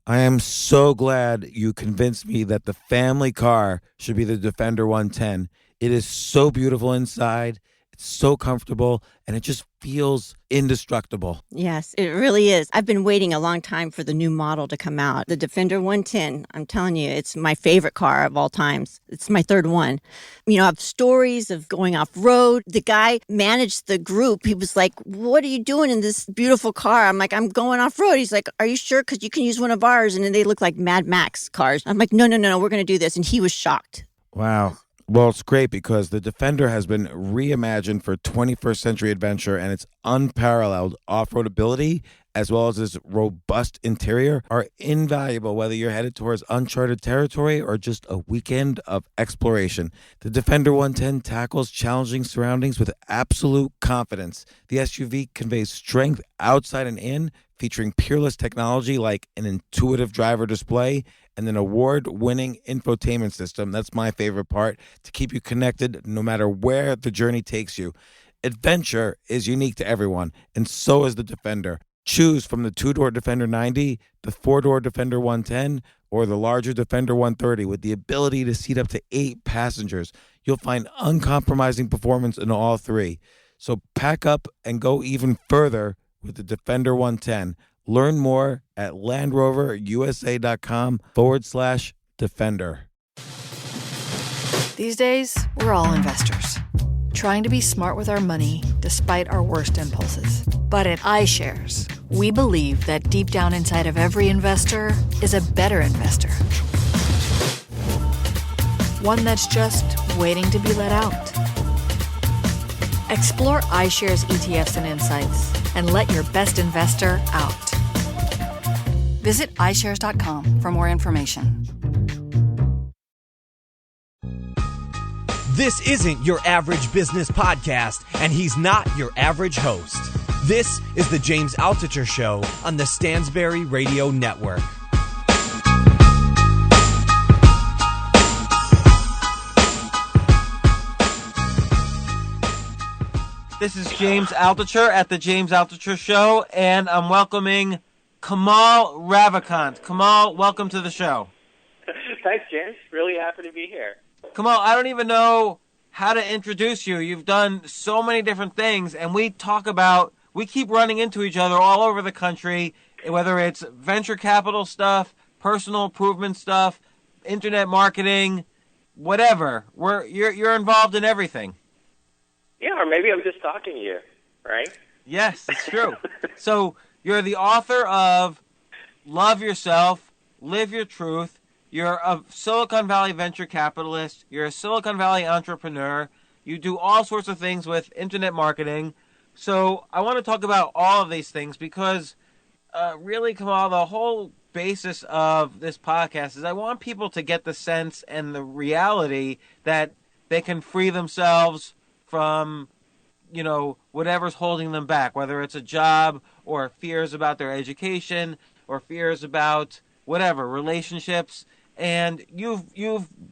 I am so glad you convinced me that the family car should be the Defender 110. It is so beautiful inside, it's so comfortable, and it just feels indestructible. Yes, it really is. I've been waiting a long time for the new model to come out. The Defender 110, I'm telling you, it's my favorite car of all times. It's my third one. You know, I have stories of going off road. The guy managed the group. He was like, "What are you doing in this beautiful car?" I'm like, "I'm going off road." He's like, "Are you sure? Because you can use one of ours." And then they look like Mad Max cars. I'm like, no, we're going to do this. And he was shocked. Wow. Well, it's great because the Defender has been reimagined for 21st century adventure, and its unparalleled off-road ability as well as its robust interior are invaluable whether you're headed towards uncharted territory or just a weekend of exploration. The Defender 110 tackles challenging surroundings with absolute confidence. The SUV conveys strength outside and in, featuring peerless technology like an intuitive driver display and an award-winning infotainment system. That's my favorite part, to keep you connected no matter where the journey takes you. Adventure is unique to everyone, and so is the Defender. Choose from the two-door Defender 90, the four-door Defender 110, or the larger Defender 130 with the ability to seat up to 8 passengers. You'll find uncompromising performance in all three. So pack up and go even further with the Defender 110. Learn more at landroverusa.com/Defender. These days, we're all investors, trying to be smart with our money despite our worst impulses. But at iShares, we believe that deep down inside of every investor is a better investor. One that's just waiting to be let out. Explore iShares ETFs and insights and let your best investor out. Visit iShares.com for more information. This isn't your average business podcast, and he's not your average host. This is the James Altucher Show on the Stansberry Radio Network. This is James Altucher at the James Altucher Show, and I'm welcoming Kamal Ravikant. Kamal, welcome to the show. Thanks, James. Really happy to be here. Kamal, I don't even know how to introduce you. You've done so many different things, and we keep running into each other all over the country, whether it's venture capital stuff, personal improvement stuff, internet marketing, whatever. You're involved in everything. Yeah, or maybe I'm just talking to you, right? Yes, it's true. So you're the author of Love Yourself, Live Your Truth. You're a Silicon Valley venture capitalist. You're a Silicon Valley entrepreneur. You do all sorts of things with internet marketing. So I want to talk about all of these things because really, Kamal, the whole basis of this podcast is I want people to get the sense and the reality that they can free themselves from, whatever's holding them back, whether it's a job or fears about their education or fears about whatever, relationships. And you've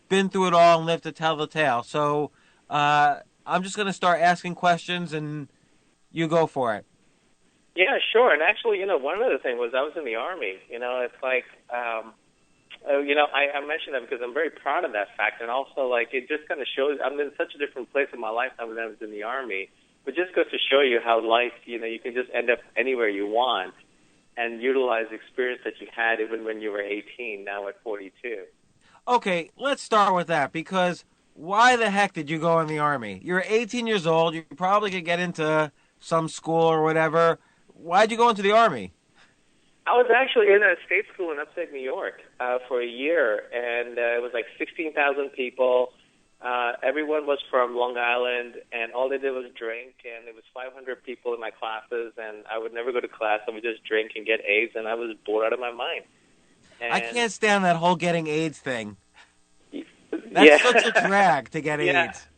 been through it all and lived to tell the tale. So I'm just going to start asking questions and you go for it. Yeah, sure. And actually, one other thing was I was in the Army. It's like, I mentioned that because I'm very proud of that fact. And also, it just kind of shows I'm in such a different place in my life now than I was in the Army. But just goes to show you how life, you can just end up anywhere you want and utilize the experience that you had even when you were 18, now at 42. Okay, let's start with that, because why the heck did you go in the Army? You're 18 years old. You probably could get into some school or whatever. Why'd you go into the Army? I was actually in a state school in upstate New York for a year, and it was like 16,000 people. Everyone was from Long Island, and all they did was drink, and it was 500 people in my classes, and I would never go to class. I would just drink and get AIDS, and I was bored out of my mind. And I can't stand that whole getting AIDS thing. That's such a drag to get AIDS.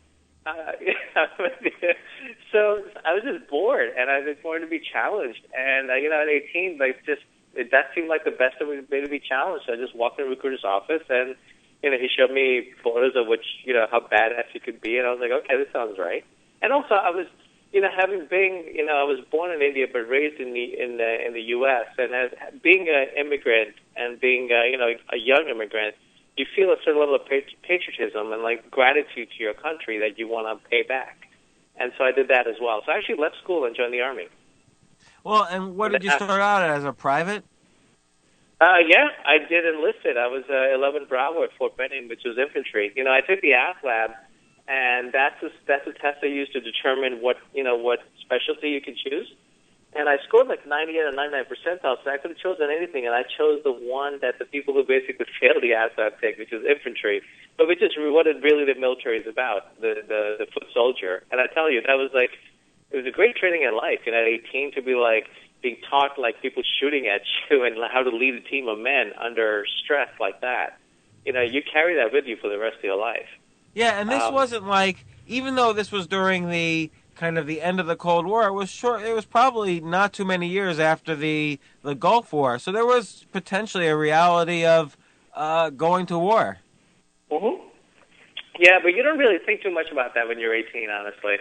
So I was just bored, and I just wanted to be challenged. And, at 18, that seemed like the best way to be challenged. So I just walked in a recruiter's office, and he showed me photos of how badass you could be, and I was like, okay, this sounds right. And also, I was, having been, I was born in India but raised in the U.S. and being an immigrant and being, a young immigrant, you feel a certain level of patriotism and like gratitude to your country that you want to pay back. And so I did that as well. So I actually left school and joined the Army. Well, and what did you start out as, a private? Yeah, I did enlisted. I was 11 Bravo at Fort Benning, which was infantry. I took the AFLAB, and that's a test they use to determine what specialty you can choose. And I scored like 98 or 99 percentile, so I could have chosen anything, and I chose the one that the people who basically failed the ASVAB take, which is infantry, but which is what really the military is about, the foot soldier. And I tell you, that was like, it was a great training in life, at 18 to be like being taught like people shooting at you and how to lead a team of men under stress like that. You carry that with you for the rest of your life. Yeah, and this wasn't like, even though this was during the kind of the end of the Cold War, it was short. It was probably not too many years after the Gulf War, so there was potentially a reality of going to war. Mm-hmm. Yeah, but you don't really think too much about that when you're 18, honestly.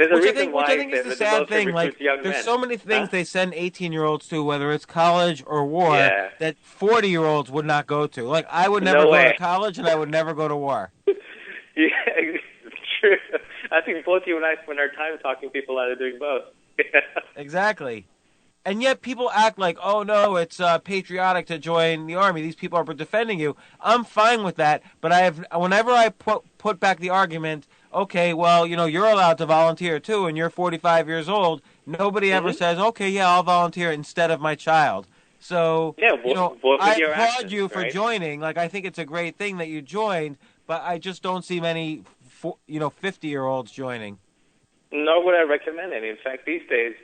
Which I think is the sad thing. Like, there's so many things they send 18-year-olds to, whether it's college or war, that 40-year-olds would not go to. Like, I would never go to college, and I would never go to war. Yeah, true. I think both you and I spend our time talking people out of doing both. Exactly. And yet people act like, oh, no, it's patriotic to join the Army. These people are defending you. I'm fine with that, but whenever I put back the argument, okay, well, you're allowed to volunteer too, and you're 45 years old, nobody ever says, okay, yeah, I'll volunteer instead of my child. So, I applaud you for joining. Like, I think it's a great thing that you joined, but I just don't see many, 50-year-olds joining. Nor would I recommend it. In fact, these days,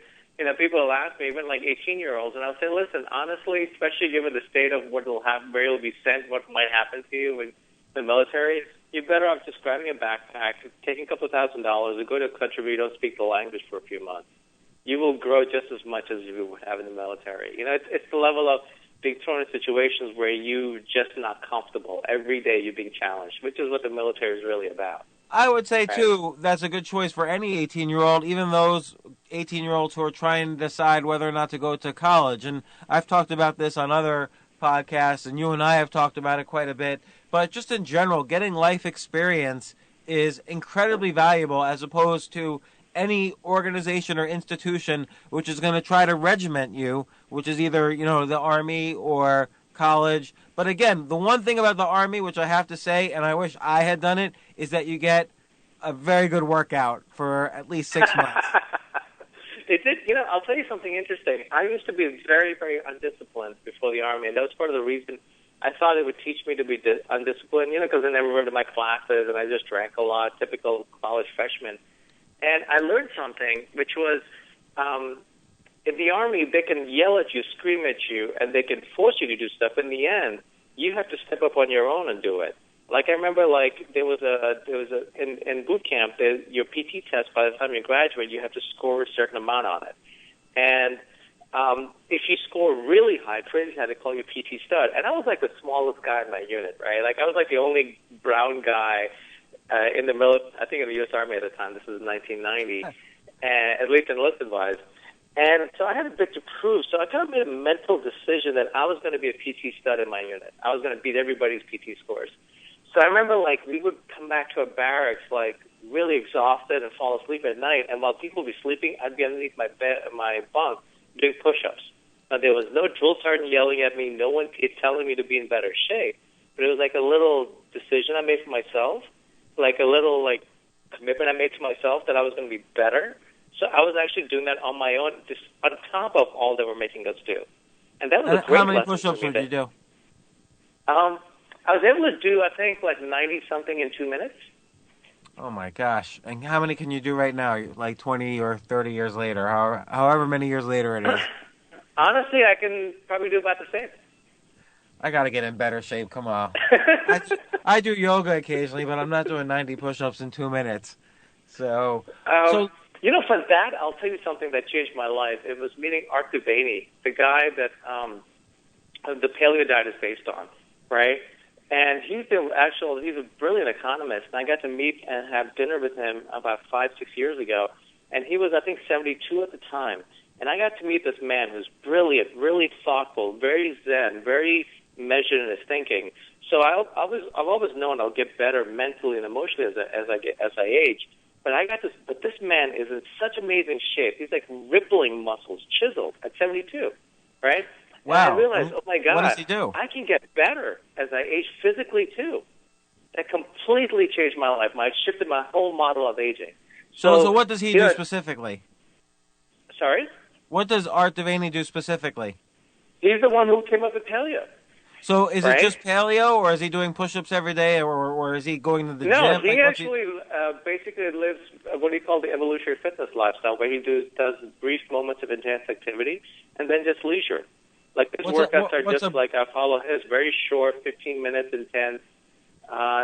people will ask me, even like 18-year-olds, and I'll say, listen, honestly, especially given the state of what will happen, where you'll be sent, what might happen to you in the military, you're better off just grabbing a backpack, taking a couple of $1,000s, and go to a country where you don't speak the language for a few months. You will grow just as much as you would have in the military. It's the level of being thrown in situations where you're just not comfortable. Every day you're being challenged, which is what the military is really about. I would say, too, that's a good choice for any 18-year-old, even those 18-year-olds who are trying to decide whether or not to go to college. And I've talked about this on other podcasts, and you and I have talked about it quite a bit. But just in general, getting life experience is incredibly valuable as opposed to any organization or institution which is going to try to regiment you, which is either, the Army or college. But again, the one thing about the Army, which I have to say, and I wish I had done it, is that you get a very good workout for at least 6 months. It did. I'll tell you something interesting. I used to be very, very undisciplined before the Army, and that was part of the reason I thought it would teach me to be undisciplined, because I never went to my classes, and I just drank a lot, typical college freshman. And I learned something, which was in the Army, they can yell at you, scream at you, and they can force you to do stuff. In the end, you have to step up on your own and do it. Like, I remember, there was in boot camp, your PT test, by the time you graduate, you have to score a certain amount on it. And if you score really high, Tracy had to call you PT stud. And I was like the smallest guy in my unit, right? Like, I was like the only brown guy in the military, I think in the U.S. Army at the time. This was 1990, at least enlisted-wise. And so I had a bit to prove. So I kind of made a mental decision that I was going to be a PT stud in my unit. I was going to beat everybody's PT scores. So I remember, we would come back to a barracks, really exhausted and fall asleep at night. And while people would be sleeping, I'd be underneath my bunk doing push-ups. Now, there was no drill sergeant yelling at me, no one telling me to be in better shape. But it was like a little decision I made for myself, like a little, commitment I made to myself that I was going to be better. So I was actually doing that on my own, just on top of all they were making us do. And that was a great lesson. How many push-ups did you do? I was able to do, I think, 90-something in 2 minutes. Oh, my gosh. And how many can you do right now, 20 or 30 years later, however many years later it is? Honestly, I can probably do about the same. I got to get in better shape. Come on. I do yoga occasionally, but I'm not doing 90 push-ups in 2 minutes. So for that, I'll tell you something that changed my life. It was meeting Art Devaney, the guy that the paleo diet is based on, right? And he's a brilliant economist. And I got to meet and have dinner with him about 5-6 years ago. And he was, I think, 72 at the time. And I got to meet this man who's brilliant, really thoughtful, very zen, very measured in his thinking. So I've always known I'll get better mentally and emotionally as I age. But this man is in such amazing shape. He's like rippling muscles, chiseled at 72, right? Wow. And I realized, oh my God, what does he do? I can get better as I age physically too. That completely changed my life. I shifted my whole model of aging. So what does he do specifically? Sorry? What does Art Devaney do specifically? He's the one who came up with paleo. So is it just paleo, or is he doing push-ups every day, or is he going to the gym? No, he actually basically lives what he called the evolutionary fitness lifestyle, where he does brief moments of intense activity and then just leisure. Like his workouts are just like I follow his, very short, 15 minutes intense,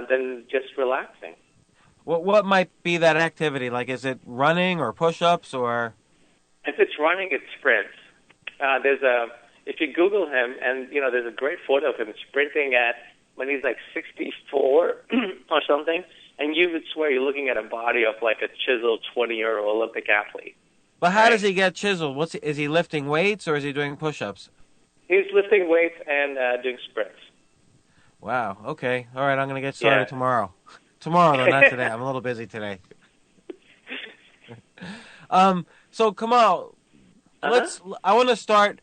then just relaxing. What might be that activity? Like, is it running or push-ups or? If it's running, it's sprints. If you Google him, and there's a great photo of him sprinting when he's like 64 or something, and you would swear you're looking at a body of like a chiseled 20-year-old Olympic athlete. But how does he get chiseled? Is he lifting weights or is he doing push-ups? He's lifting weights and doing sprints. Wow. Okay. All right. I'm going to get started tomorrow. Tomorrow, though, not today. I'm a little busy today. So, Kamal, I want to start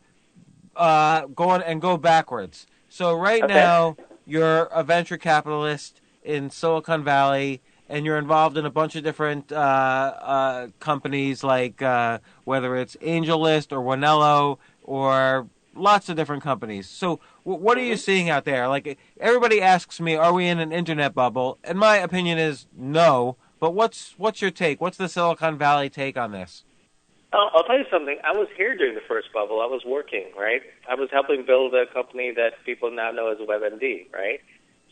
go backwards. So right now, you're a venture capitalist in Silicon Valley, and you're involved in a bunch of different companies, like whether it's AngelList or Wanello or lots of different companies. So what are you seeing out there? Like, everybody asks me, are we in an internet bubble? And my opinion is no. But what's your take? What's the Silicon Valley take on this? I'll tell you something. I was here during the first bubble. I was working, right? I was helping build a company that people now know as WebMD, right?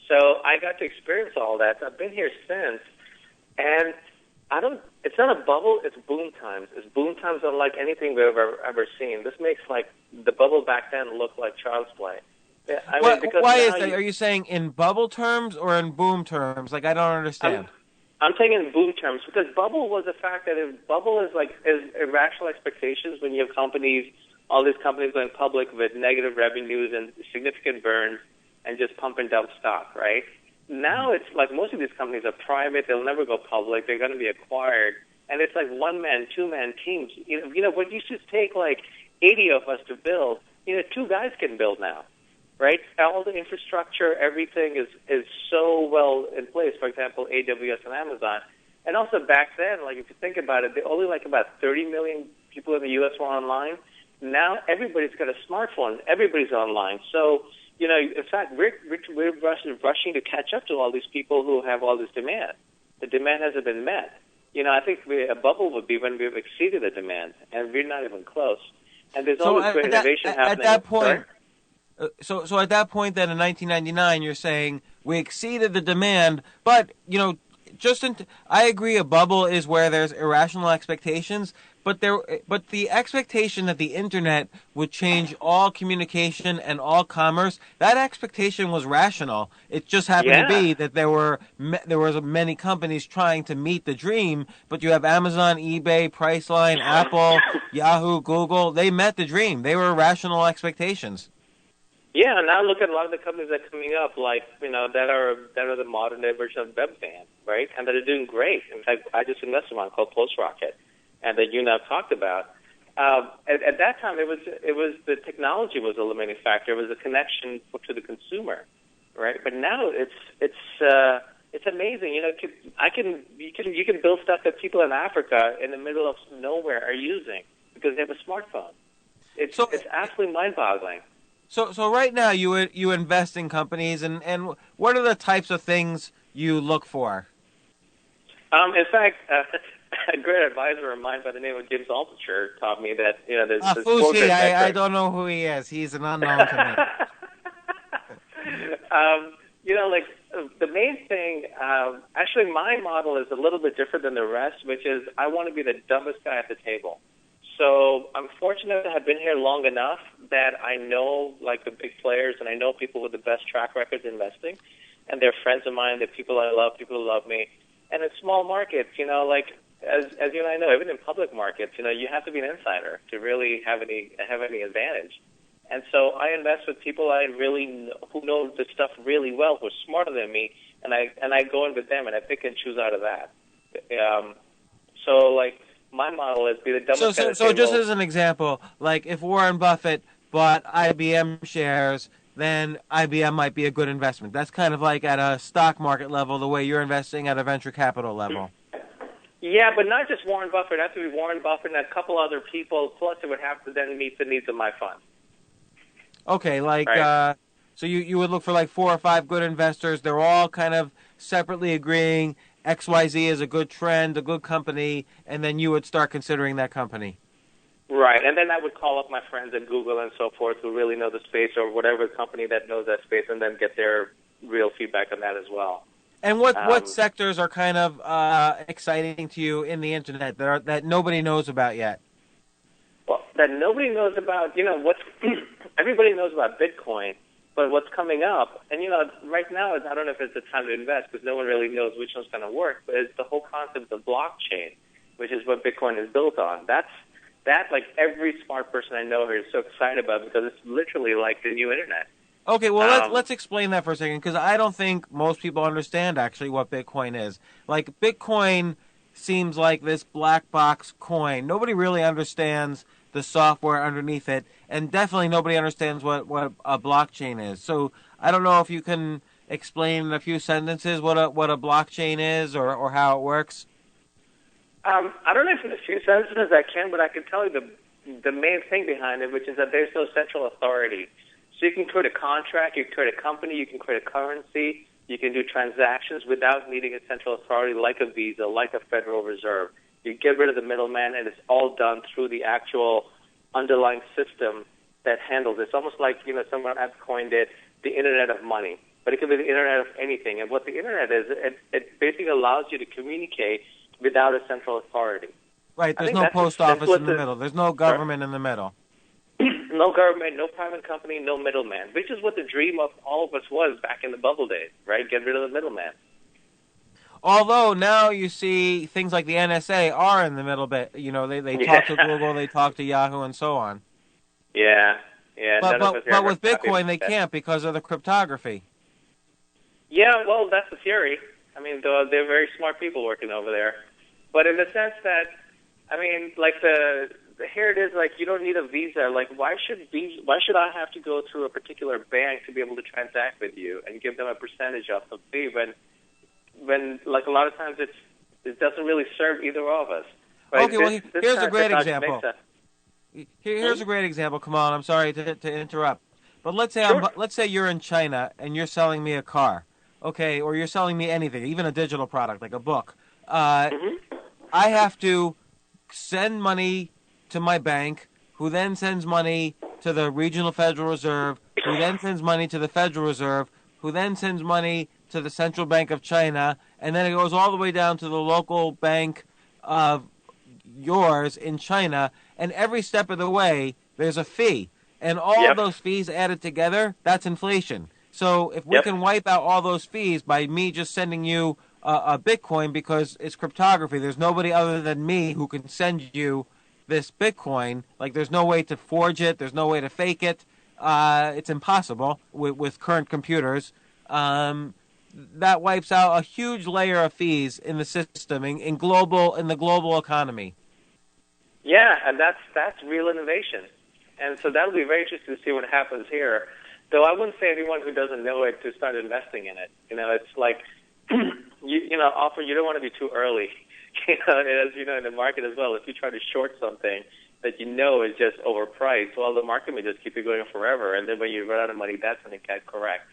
So I got to experience all that. I've been here since, and it's not a bubble, it's boom times. It's boom times unlike anything we've ever seen. This makes like the bubble back then look like child's play. Why is that? Are you saying in bubble terms or in boom terms? Like, I don't understand. I'm saying in boom terms because bubble was a fact that bubble is irrational expectations when you have all these companies going public with negative revenues and significant burns and just pump and dump stock, right? Now it's like most of these companies are private. They'll never go public. They're going to be acquired. And it's like one-man, two-man teams. What used to take like 80 of us to build, 2 guys can build now. Right? All the infrastructure, everything is so well in place. For example, AWS and Amazon. And also back then, like if you think about it, only like about 30 million people in the U.S. were online. Now everybody's got a smartphone. Everybody's online. So, in fact, we're rushing to catch up to all these people who have all this demand. The demand hasn't been met. I think a bubble would be when we've exceeded the demand, and we're not even close. And there's always great innovation happening. At that point. So at that point, then in 1999, you're saying we exceeded the demand, but I agree. A bubble is where there's irrational expectations, but the expectation that the internet would change all communication and all commerce, that expectation was rational. It just happened to be that there was many companies trying to meet the dream, but you have Amazon, eBay, Priceline, Apple, Yahoo, Google. They met the dream. They were rational expectations. Yeah, now look at a lot of the companies that are coming up, like, that are the modern day version of Webvan, right? And that are doing great. In fact, I just invested in one called PostRocket, and that you now talked about. At that time, it was the technology was the limiting factor. It was the connection to the consumer, right? But now it's amazing. You can build stuff that people in Africa in the middle of nowhere are using because they have a smartphone. It's absolutely mind-boggling. So right now you invest in companies, and what are the types of things you look for? In fact, a great advisor of mine by the name of James Altucher taught me that there's who's he? I don't know who he is. He's an unknown to me. The main thing. Actually, my model is a little bit different than the rest, which is I want to be the dumbest guy at the table. So I'm fortunate to have been here long enough that I know like the big players and I know people with the best track records investing. and they're friends of mine. They're people I love, people who love me. And in small markets, like as you and I know, even in public markets, you have to be an insider to really have any advantage. And so I invest with people I really who know the stuff really well, who are smarter than me, and I go in with them and I pick and choose out of that. So like my model is be the dumbest guy. So just as an example, like if Warren Buffett bought IBM shares, then IBM might be a good investment. That's kind of like at a stock market level, the way you're investing at a venture capital level. Yeah, but not just Warren Buffett. It has to be Warren Buffett and a couple other people, plus it would have to then meet the needs of my fund. Okay, like, right. So you would look for like 4 or 5 good investors. They're all kind of separately agreeing XYZ is a good trend, a good company, and then you would start considering that company. Right, and then I would call up my friends at Google and so forth who really know the space or whatever company that knows that space and then get their real feedback on that as well. And what sectors are kind of exciting to you in the Internet that nobody knows about yet? Well, that nobody knows about, what's everybody knows about Bitcoin, but what's coming up, and, right now, I don't know if it's the time to invest because no one really knows which one's going to work, but it's the whole concept of blockchain, which is what Bitcoin is built on. That, like, every smart person I know here is so excited about because it's literally like the new Internet. Okay, well, let's explain that for a second because I don't think most people understand actually what Bitcoin is. Like, Bitcoin seems like this black box coin. Nobody really understands the software underneath it, and definitely nobody understands what a blockchain is. So I don't know if you can explain in a few sentences what a blockchain is or how it works. I don't know if in a few sentences I can, but I can tell you the main thing behind it, which is that there's no central authority. So you can create a contract, you can create a company, you can create a currency, you can do transactions without needing a central authority like a Visa, like a Federal Reserve. You get rid of the middleman, and it's all done through the actual underlying system that handles it. It's almost like, someone has coined it the Internet of money, but it can be the Internet of anything. And what the Internet is, it basically allows you to communicate without a central authority. Right, there's no post office in the middle. There's no government in the middle. No government, no private company, no middleman, which is what the dream of all of us was back in the bubble days, right? Get rid of the middleman. Although now you see things like the NSA are in the middle bit. They talk to Google, they talk to Yahoo, and so on. Yeah. But with Bitcoin, they can't because of the cryptography. Yeah, well, that's the theory. I mean, they're very smart people working over there. But in the sense that, here it is, like, you don't need a visa. Like, why should I have to go through a particular bank to be able to transact with you and give them a percentage off the fee when like, a lot of times it doesn't really serve either of us. Right? Okay, well, here's a great example. Here's a great example. Come on, I'm sorry to interrupt. But let's say you're in China and you're selling me a car, okay, or you're selling me anything, even a digital product like a book. I have to send money to my bank, who then sends money to the Regional Federal Reserve, who then sends money to the Federal Reserve, who then sends money to the Central Bank of China, and then it goes all the way down to the local bank of yours in China, and every step of the way, there's a fee. And all of those fees added together, that's inflation. So if we can wipe out all those fees by me just sending you a Bitcoin because it's cryptography, there's nobody other than me who can send you this Bitcoin. Like, there's no way to forge it. There's no way to fake it. It's impossible with current computers. That wipes out a huge layer of fees in the system in the global economy. Yeah, and that's real innovation. And so that'll be very interesting to see what happens here. Though I wouldn't say anyone who doesn't know it to start investing in it. It's like, you don't want to be too early. As you know, in the market as well, if you try to short something that is just overpriced, well, the market may just keep it going forever, and then when you run out of money, that's when it gets correct.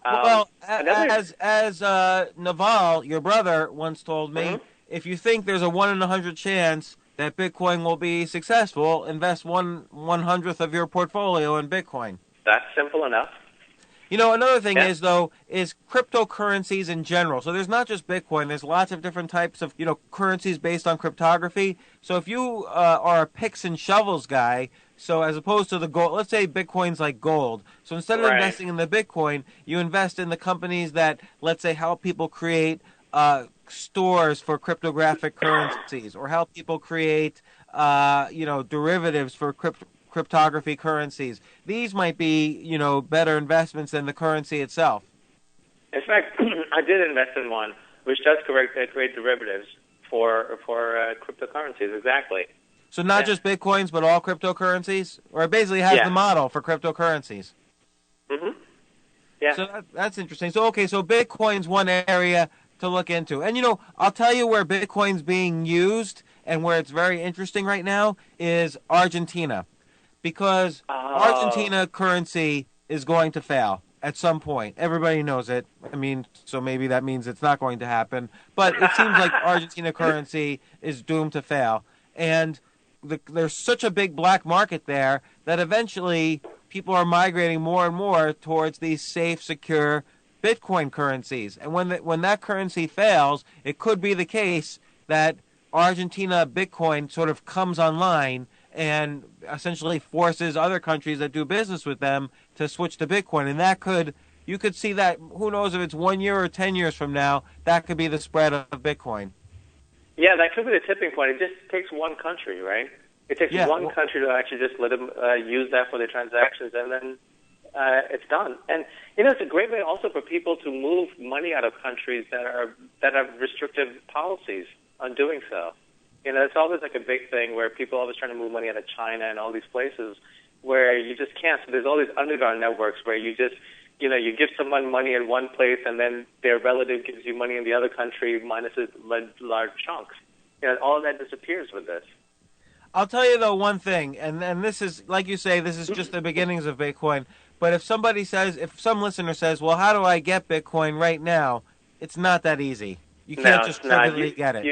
As Naval, your brother, once told me, if you think there's a 1 in 100 chance that Bitcoin will be successful, invest 1/100th of your portfolio in Bitcoin. That's simple enough. Another thing Yeah. is cryptocurrencies in general. So there's not just Bitcoin. There's lots of different types of, currencies based on cryptography. So if you are a picks and shovels guy, so as opposed to the gold, let's say Bitcoin's like gold. So instead of Right. investing in the Bitcoin, you invest in the companies that, let's say, help people create stores for cryptographic currencies, or help people create, derivatives for cryptography currencies. These might be, better investments than the currency itself. In fact, I did invest in one, which does create derivatives for cryptocurrencies. Exactly. So not just Bitcoins, but all cryptocurrencies? Or it basically has the model for cryptocurrencies. Mm-hmm. Yeah. So that's interesting. So, okay, so Bitcoin's one area to look into. And, I'll tell you where Bitcoin's being used and where it's very interesting right now is Argentina. Because Argentina currency is going to fail at some point. Everybody knows it. I mean, so maybe that means it's not going to happen. But it seems like Argentina currency is doomed to fail. And there's such a big black market there that eventually people are migrating more and more towards these safe, secure Bitcoin currencies. And when that currency fails, it could be the case that Argentina Bitcoin sort of comes online and essentially forces other countries that do business with them to switch to Bitcoin. And you could see that, who knows if it's 1 year or 10 years from now, that could be the spread of Bitcoin. Yeah, that could be the tipping point. It just takes one country, right? It takes one country to actually just let them use that for their transactions, and then it's done. And, it's a great way also for people to move money out of countries that have restrictive policies on doing so. It's always like a big thing where people are always trying to move money out of China and all these places where you just can't. So there's all these underground networks where you just, you give someone money in one place and then their relative gives you money in the other country minus a large chunk. All of that disappears with this. I'll tell you, though, one thing, and this is, like you say, this is just the beginnings of Bitcoin. But if some listener says, well, how do I get Bitcoin right now? It's not that easy. You can't just trivially get it.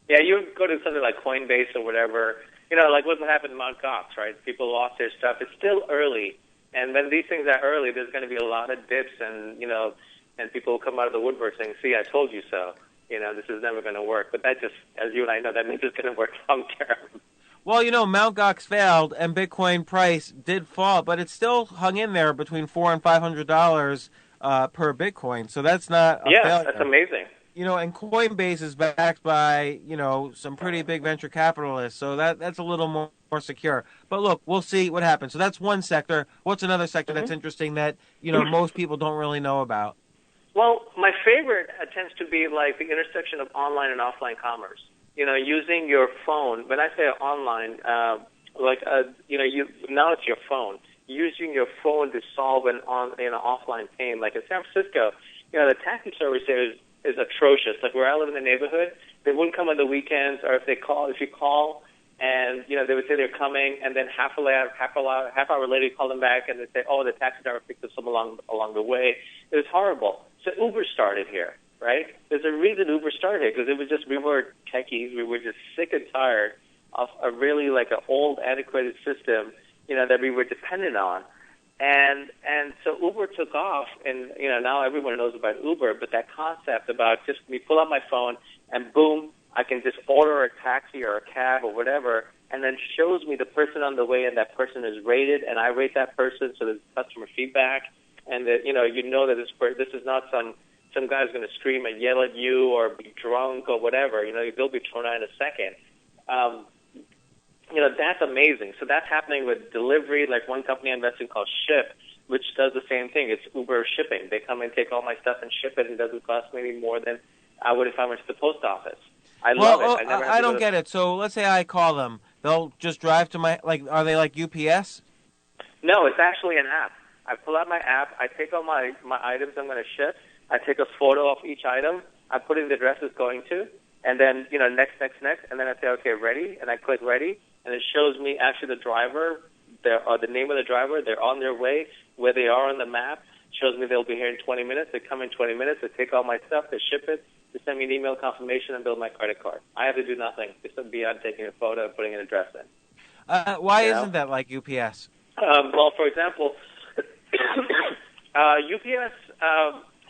You go to something like Coinbase or whatever, like what happened to Mt. Gox, right? People lost their stuff. It's still early. And when these things are early, there's going to be a lot of dips and people will come out of the woodwork saying, see, I told you so. This is never going to work. But that just, as you and I know, that means it's going to work long term. Well, Mt. Gox failed and Bitcoin price did fall, but it still hung in there between $400 and $500 per Bitcoin. So that's not a failure. That's amazing. And Coinbase is backed by, some pretty big venture capitalists. So that's a little more secure. But look, we'll see what happens. So that's one sector. What's another sector that's interesting that, most people don't really know about? Well, my favorite tends to be like the intersection of online and offline commerce. Using your phone. When I say online, now it's your phone. Using your phone to solve an offline pain. Like in San Francisco, the taxi service there is atrocious. Like where I live in the neighborhood, they wouldn't come on the weekends, or if you call, and they would say they're coming, and then half hour later you call them back, and they say, oh, the taxi driver picked us up along the way. It was horrible. So Uber started here, right? There's a reason Uber started here, because it was just, we were techies, we were just sick and tired of a really like an old antiquated system, that we were dependent on. And so Uber took off, and now everyone knows about Uber. But that concept about just me pull out my phone and boom, I can just order a taxi or a cab or whatever, and then shows me the person on the way, and that person is rated, and I rate that person, so there's customer feedback, and that that this is not some guy's going to scream and yell at you or be drunk or whatever. They'll be thrown out in a second. That's amazing. So that's happening with delivery, like one company I invest in called Ship, which does the same thing. It's Uber shipping. They come and take all my stuff and ship it. It doesn't cost me any more than I would if I went to the post office. I love it. I don't get it. So let's say I call them. They'll just drive to are they like UPS? No, it's actually an app. I pull out my app. I take all my items I'm going to ship. I take a photo of each item. I put in the address it's going to. And then, next. And then I say, okay, ready. And I click ready. And it shows me actually the driver, the name of the driver. They're on their way, where they are on the map. Shows me they'll be here in 20 minutes. They come in 20 minutes. They take all my stuff. They ship it. They send me an email confirmation and build my credit card. I have to do nothing. It's beyond taking a photo and putting an address in. Why isn't that like UPS? Well, for example, UPS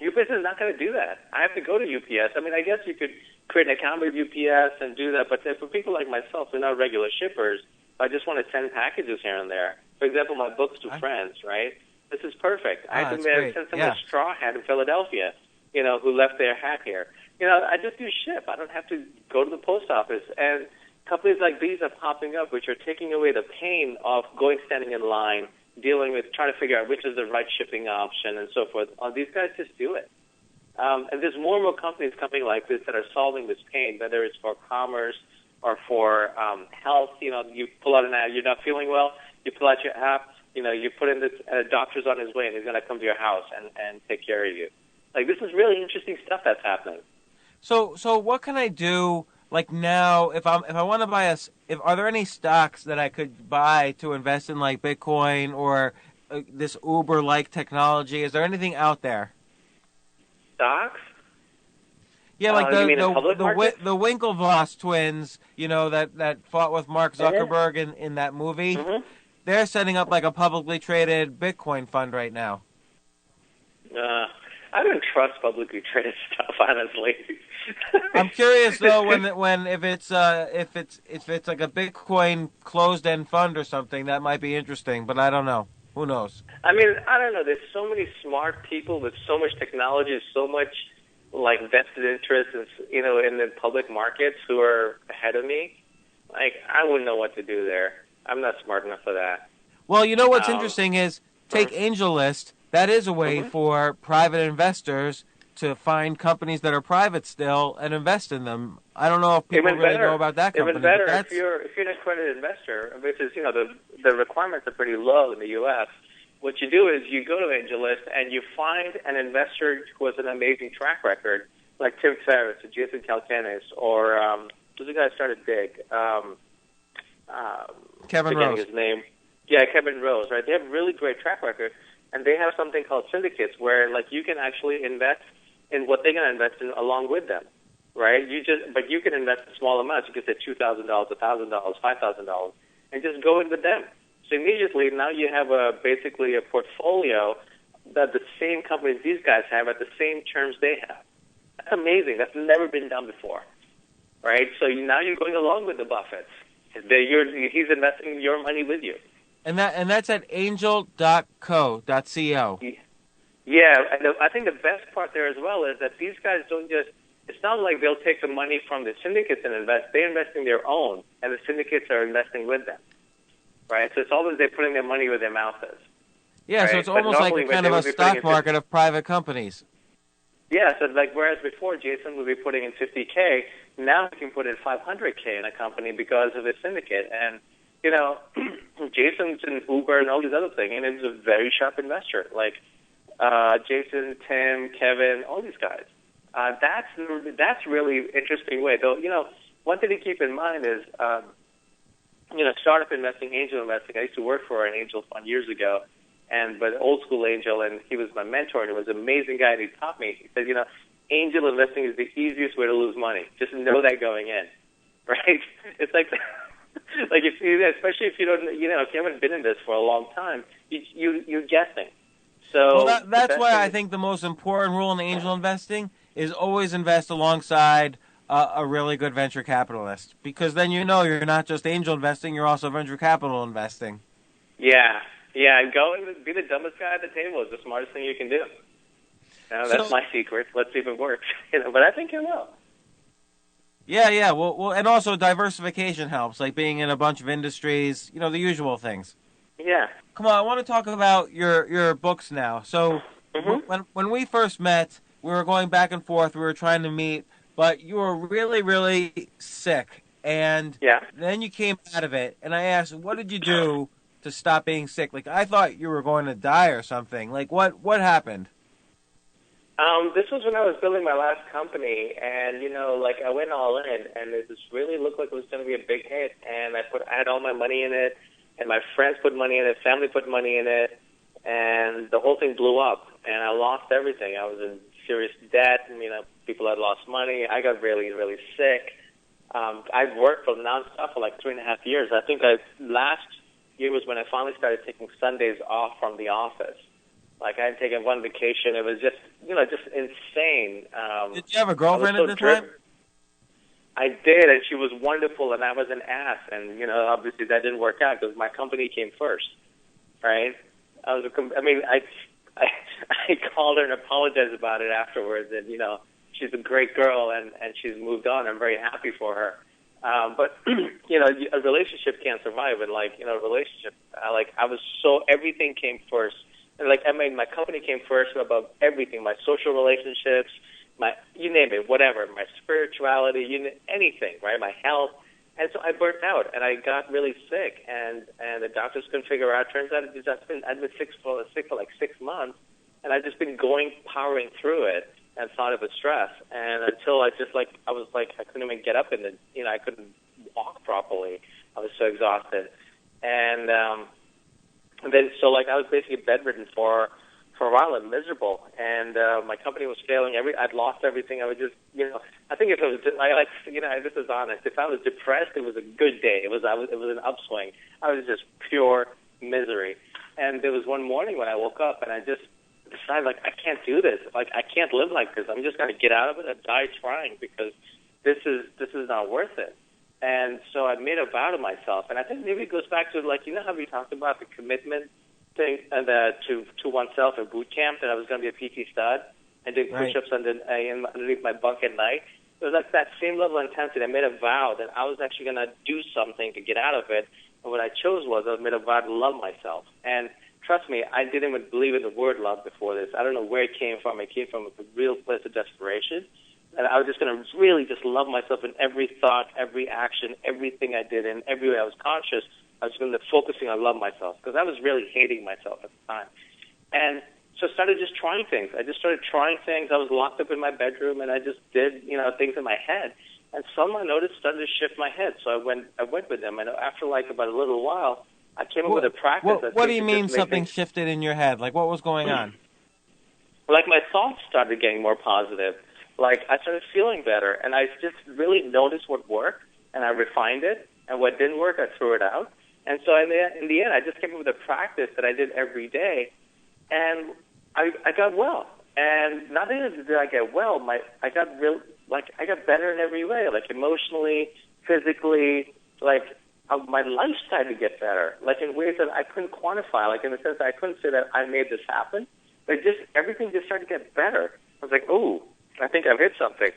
is not going to do that. I have to go to UPS. I mean, I guess you could create an account with UPS and do that, but for people like myself who are not regular shippers, I just want to send packages here and there. For example, my books to friends, right? This is perfect. I had to send someone a straw hat in Philadelphia, who left their hat here. I just do ship. I don't have to go to the post office. And companies like these are popping up, which are taking away the pain of standing in line, dealing with trying to figure out which is the right shipping option and so forth. These guys just do it. And there's more and more companies coming like this that are solving this pain, whether it's for commerce or for health. You pull out an ad, you're not feeling well, you pull out your app, you put in this doctor's on his way and he's going to come to your house and take care of you. Like, this is really interesting stuff that's happening. So what can I do? Like now, if I want to buy are there any stocks that I could buy to invest in, like Bitcoin or this Uber-like technology? Is there anything out there? Stocks? Yeah, like you mean the Winklevoss twins, that fought with Mark Zuckerberg in that movie. Mm-hmm. They're setting up like a publicly traded Bitcoin fund right now. I don't trust publicly traded stuff, honestly. I'm curious though, if it's like a Bitcoin closed-end fund or something, that might be interesting. But I don't know. Who knows? I mean, I don't know. There's so many smart people with so much technology, so much like vested interest, in the public markets who are ahead of me. Like, I wouldn't know what to do there. I'm not smart enough for that. Well, what's interesting is take AngelList. That is a way for private investors to find companies that are private still and invest in them. I don't know if people really know about that company. Even better if you're an accredited investor, which is, the requirements are pretty low in the U.S. What you do is you go to AngelList and you find an investor who has an amazing track record, like Tim Ferriss or Jason Calacanis, or who's the guy who started big? Kevin Rose. His name. Yeah, Kevin Rose, right? They have a really great track record, and they have something called syndicates where, like, you can actually invest in what they're going to invest in along with them, right? But you can invest in small amounts. You can say $2,000, $1,000, $5,000, and just go in with them. So immediately now you have basically a portfolio that the same companies these guys have at the same terms they have. That's amazing. That's never been done before, right? So now you're going along with the Buffetts. He's investing your money with you. And that's at angel.co.co. Yeah, and I think the best part there as well is that these guys don't just, it's not like they'll take the money from the syndicates and invest. They're investing their own, and the syndicates are investing with them, right? So it's always they're putting their money where their mouth is. Yeah, right? So it's almost like kind of a stock market of private companies. Yeah, so like whereas before Jason would be putting in $50K, now he can put in $500K in a company because of his syndicate. And, Jason's in Uber and all these other things, and he's a very sharp investor. Like Jason, Tim, Kevin, all these guys. That's really interesting way. Though, one thing to keep in mind is, startup investing, angel investing. I used to work for an angel fund years ago, but old school angel, and he was my mentor, and he was an amazing guy, and he taught me. He said, angel investing is the easiest way to lose money. Just know that going in, right? It's like, like especially if you don't, if you haven't been in this for a long time, you're guessing. So that's why I think the most important rule in angel investing is always invest alongside a really good venture capitalist, because then you're not just angel investing, you're also venture capital investing. Yeah, go and be the dumbest guy at the table is the smartest thing you can do. That's my secret. Let's see if it works. But I think it will. Yeah. Well, and also diversification helps, like being in a bunch of industries, the usual things. Yeah. Come on, I want to talk about your books now. So when we first met, we were going back and forth. We were trying to meet, but you were really, really sick. And then you came out of it. And I asked, what did you do to stop being sick? Like, I thought you were going to die or something. Like, what happened? This was when I was building my last company, and I went all in, and it just really looked like it was going to be a big hit. And I had all my money in it, and my friends put money in it, family put money in it, and the whole thing blew up, and I lost everything. I was in serious debt, and people had lost money. I got really, really sick. I've worked for nonstop for like 3.5 years. I think last year was when I finally started taking Sundays off from the office. Like, I hadn't taken one vacation. It was just, just insane. Did you have a I was girlfriend so at the time? driven. I did, and she was wonderful, and I was an ass. And, obviously that didn't work out because my company came first, right? I called her and apologized about it afterwards, and, she's a great girl, and she's moved on. I'm very happy for her. But, a relationship can't survive. And, a relationship, everything came first. And, my company came first above everything, my social relationships, you name it, whatever, my spirituality, anything, right, my health. And so I burnt out, and I got really sick, and the doctors couldn't figure out. Turns out I'd been sick for like 6 months, and I'd just been powering through it, and thought it was stress. And until I couldn't even get up I couldn't walk properly. I was so exhausted. And then I was basically bedridden for a while and miserable. And my company was failing. I'd lost everything. I was just, I think if it was, this is honest. If I was depressed, it was a good day. It was an upswing. I was just pure misery. And there was one morning when I woke up and I just decided, I can't do this. I can't live like this. I'm just going to get out of it and die trying because this is not worth it. And so I made a vow to myself. And I think maybe it goes back to, how we talked about the commitment thing and to oneself in boot camp, that I was going to be a PT stud and did push-ups underneath my bunk at night. It was that same level of intensity. I made a vow that I was actually going to do something to get out of it. And what I chose was I made a vow to love myself. And trust me, I didn't even believe in the word love before this. I don't know where it came from. It came from a real place of desperation. And I was just going to really just love myself in every thought, every action, everything I did, and every way I was conscious. I was going to focusing on love myself because I was really hating myself at the time. And so I started just trying things. I just started trying things. I was locked up in my bedroom, and I just did, things in my head. And some I noticed started to shift my head. So I went with them. And after about a little while, I came up with a practice. What do you mean something shifted in your head? What was going on? My thoughts started getting more positive. I started feeling better, and I just really noticed what worked, and I refined it. And what didn't work, I threw it out. And so in the end, I just came up with a practice that I did every day, and I got well. And not only did I get well, I got better in every way, emotionally, physically, my life started to get better, in ways that I couldn't quantify, in the sense that I couldn't say that I made this happen, but everything just started to get better. I was like, ooh, I think I've hit something.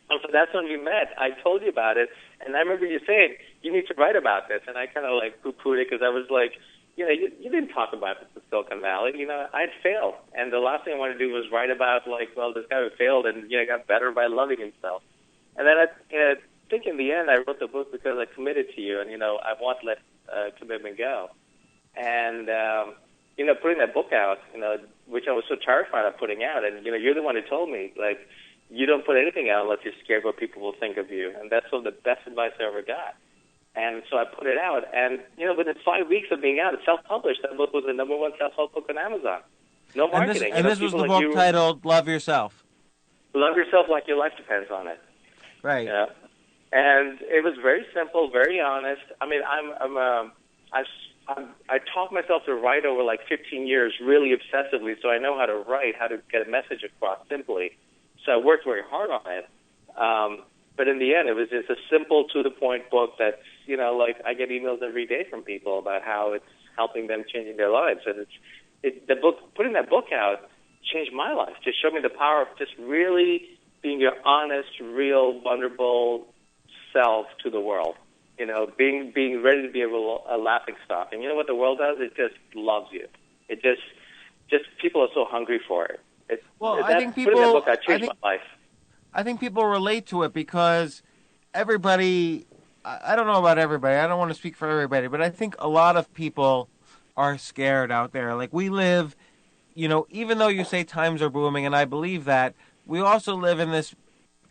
And so that's when we met. I told you about it, and I remember you saying, you need to write about this, and I kind of poo-pooed it because I was like, you didn't talk about this in Silicon Valley. I'd failed, and the last thing I wanted to do was write about, this guy who failed and, got better by loving himself. And then I think in the end I wrote the book because I committed to you, and, I won't let commitment go. And, putting that book out, which I was so terrified of putting out, and, you're the one who told me, you don't put anything out unless you're scared what people will think of you. And that's the best advice I ever got. And so I put it out. And, within 5 weeks of being out, it's self-published. That book was the #1 self-help book on Amazon. No marketing. And this was the book titled Love Yourself. Love yourself like your life depends on it. Right. Yeah. And it was very simple, very honest. I mean, I taught myself to write over 15 years really obsessively, so I know how to write, how to get a message across simply. So I worked very hard on it. But in the end, it was just a simple, to-the-point book that's, I get emails every day from people about how it's helping them, changing their lives. And putting that book out changed my life, just showed me the power of just really being your honest, real, vulnerable self to the world. Being ready to be a laughing stock. And you know what the world does? It just loves you. It just people are so hungry for it. I think people. Putting that book out changed my life. I think people relate to it because everybody. I don't know about everybody. I don't want to speak for everybody, but I think a lot of people are scared out there. We live, even though you say times are booming, and I believe that, we also live in this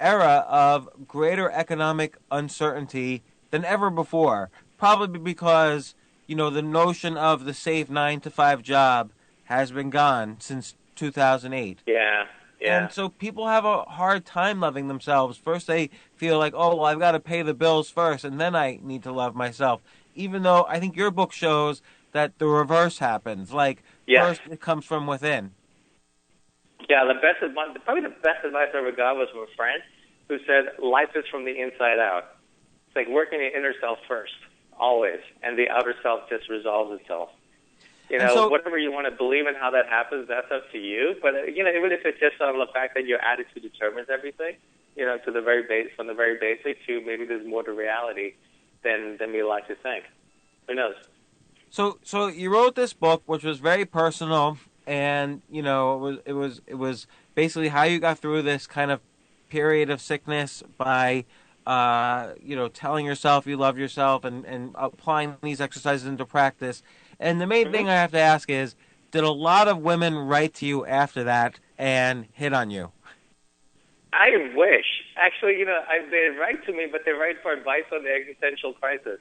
era of greater economic uncertainty than ever before. Probably because, the notion of the safe 9-to-5 job has been gone since 2008. Yeah. And so people have a hard time loving themselves. First they feel like, I've got to pay the bills first, and then I need to love myself. Even though I think your book shows that the reverse happens. Yeah. First, it comes from within. Yeah, probably the best advice I ever got was from a friend who said, life is from the inside out. It's like work on your inner self first, always, and the outer self just resolves itself. Whatever you want to believe in how that happens, that's up to you. But, even if it's just on the fact that your attitude determines everything, to the very from the very basic to maybe there's more to reality than we like to think. Who knows? So you wrote this book, which was very personal, and it was basically how you got through this kind of period of sickness by telling yourself you love yourself and applying these exercises into practice. And the main thing I have to ask is, did a lot of women write to you after that and hit on you? I wish. Actually, they write to me, but they write for advice on the existential crisis.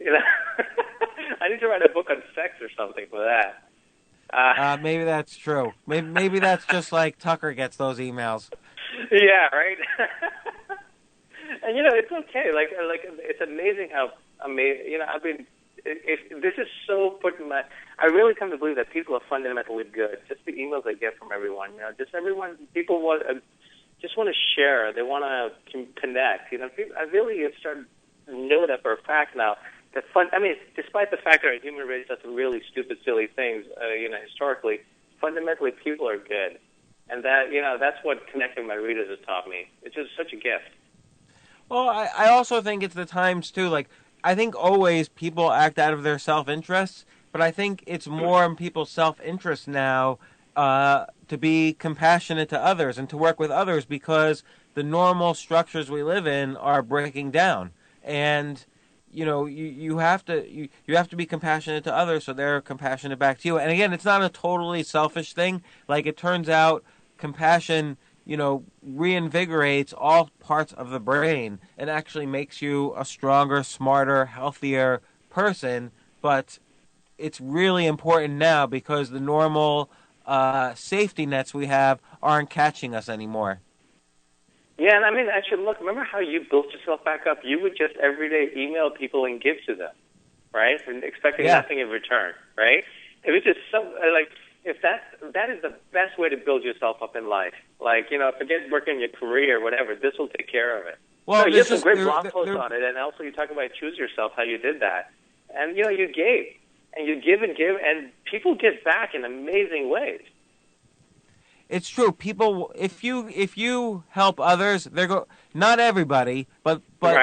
I need to write a book on sex or something for that. Maybe that's true. Maybe that's just like Tucker gets those emails. Yeah, right. And it's okay. Like it's amazing how amazing. This is so put in my. I really come to believe that people are fundamentally good. Just the emails I get from everyone. People just want to share. They want to connect. I really have started to know that for a fact now. Despite the fact that our human race does some really stupid, silly things, historically, fundamentally people are good, and that's what connecting my readers has taught me. It's just such a gift. Well, I also think it's the times too. Like, I think always people act out of their self-interest, but I think it's more in people's self-interest now to be compassionate to others and to work with others, because the normal structures we live in are breaking down, and you have to be compassionate to others so they're compassionate back to you. And again, it's not a totally selfish thing. Like, it turns out compassion reinvigorates all parts of the brain and actually makes you a stronger, smarter, healthier person. But it's really important now because the normal safety nets we have aren't catching us anymore. Yeah, and actually, look, remember how you built yourself back up? You would just every day email people and give to them, right? And expecting nothing in return, right? It was just if that is the best way to build yourself up in life. Like, forget working your career or whatever. This will take care of it. Well, you have some great blog posts on it, and also you talk about choose yourself, how you did that. And, you gave. And you give, and people give back in amazing ways. It's true. People, if you help others, not everybody, but people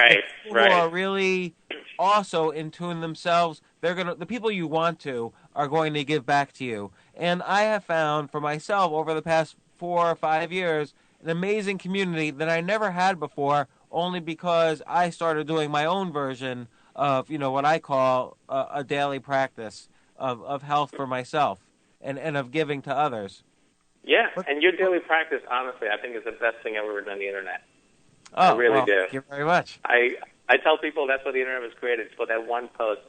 who are really also in tune themselves, the people you want to are going to give back to you. And I have found for myself over the past 4 or 5 years an amazing community that I never had before, only because I started doing my own version of what I call a daily practice of health for myself and of giving to others. Yeah, and your daily practice, honestly, I think is the best thing ever written on the internet. Oh, I really do. Thank you very much. I tell people that's what the internet was created. It's for that one post.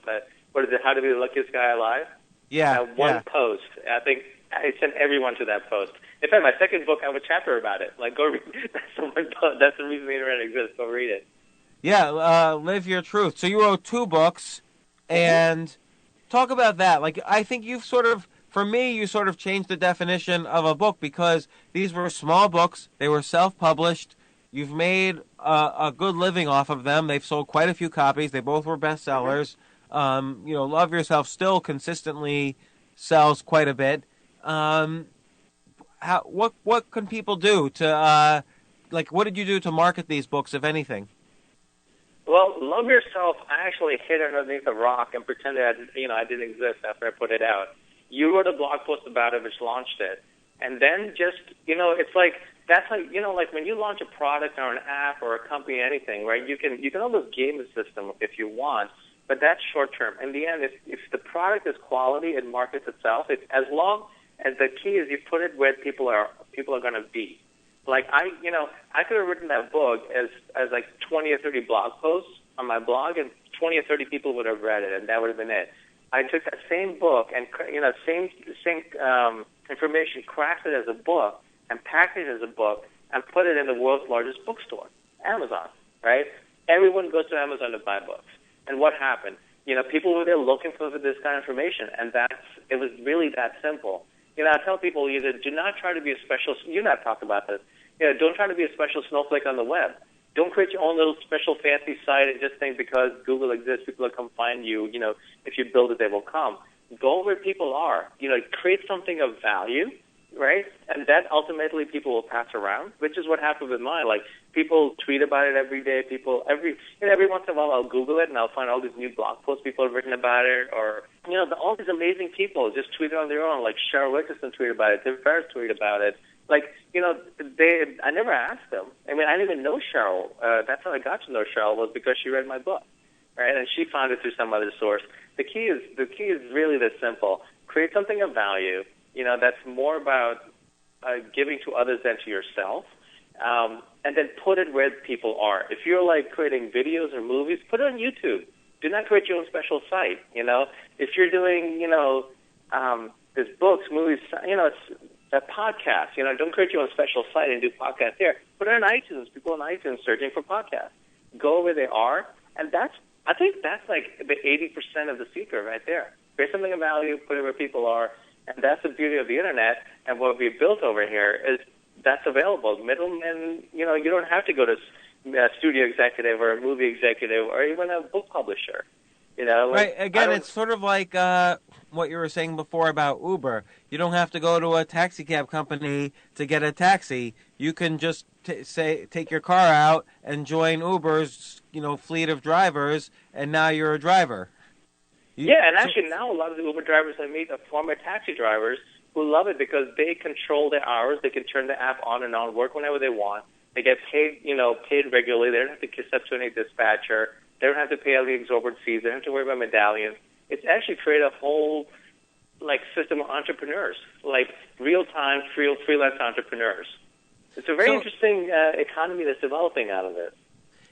What is it? How to be the luckiest guy alive? Yeah. That one post. I think I sent everyone to that post. In fact, my second book, I have a chapter about it. Like, go read. That's the reason the internet exists. Go read it. Yeah, live your truth. So you wrote 2 books, and talk about that. Like, I think you've for me, you sort of changed the definition of a book, because these were small books. They were self-published. You've made a good living off of them. They've sold quite a few copies. They both were bestsellers. Love Yourself still consistently sells quite a bit. What can people do to what did you do to market these books, if anything? Well, Love Yourself, I actually hid underneath a rock and pretended I didn't exist after I put it out. You wrote a blog post about it, which launched it. And then just, it's like, that's like when you launch a product or an app or a company, anything, right? You can almost game the system if you want, but that's short term. In the end, if the product is quality, it markets itself. It's as long as the key is you put it where people are going to be. Like I could have written that book as like 20 or 30 blog posts on my blog, and 20 or 30 people would have read it, and that would have been it. I took that same book and same information, crafted it as a book, and packaged it as a book, and put it in the world's largest bookstore, Amazon. Right? Everyone goes to Amazon to buy books. And what happened? People were there looking for this kind of information, and it was really that simple. I tell people either do not try to be a special. You and I talked about this. Don't try to be a special snowflake on the web. Don't create your own little special fancy site and just think because Google exists, people will come find you. If you build it, they will come. Go where people are. Create something of value, right? And that ultimately people will pass around, which is what happened with mine. Like, people tweet about it every day. Every once in a while I'll Google it and I'll find all these new blog posts people have written about it, or all these amazing people just tweet it on their own. Like Cheryl Richardson tweeted about it, Tim Ferriss tweeted about it. Like, I never asked them. I mean, I didn't even know Cheryl. That's how I got to know Cheryl, was because she read my book, right? And she found it through some other source. The key is really this simple. Create something of value, that's more about giving to others than to yourself. And then put it where people are. If you're like creating videos or movies, put it on YouTube. Do not create your own special site. If you're doing, there's books, movies, it's a podcast. Don't create your own special site and do podcasts there. Put it on iTunes. People on iTunes searching for podcasts. Go where they are, and I think that's like the 80% of the secret right there. Create something of value, put it where people are, and that's the beauty of the internet. And what we've built over here is that's available. Middlemen, you don't have to go to a studio executive or a movie executive or even a book publisher. Right. Again, it's sort of like what you were saying before about Uber. You don't have to go to a taxi cab company to get a taxi. You can just take your car out and join Uber's, fleet of drivers, and now you're a driver. And actually now a lot of the Uber drivers I meet are former taxi drivers who love it because they control their hours. They can turn the app on and on, work whenever they want. They get paid, paid regularly. They don't have to kiss up to any dispatcher. They don't have to pay all the exorbitant fees. They don't have to worry about medallions. It's actually created a whole, system of entrepreneurs, real-time freelance entrepreneurs. It's a very interesting economy that's developing out of it.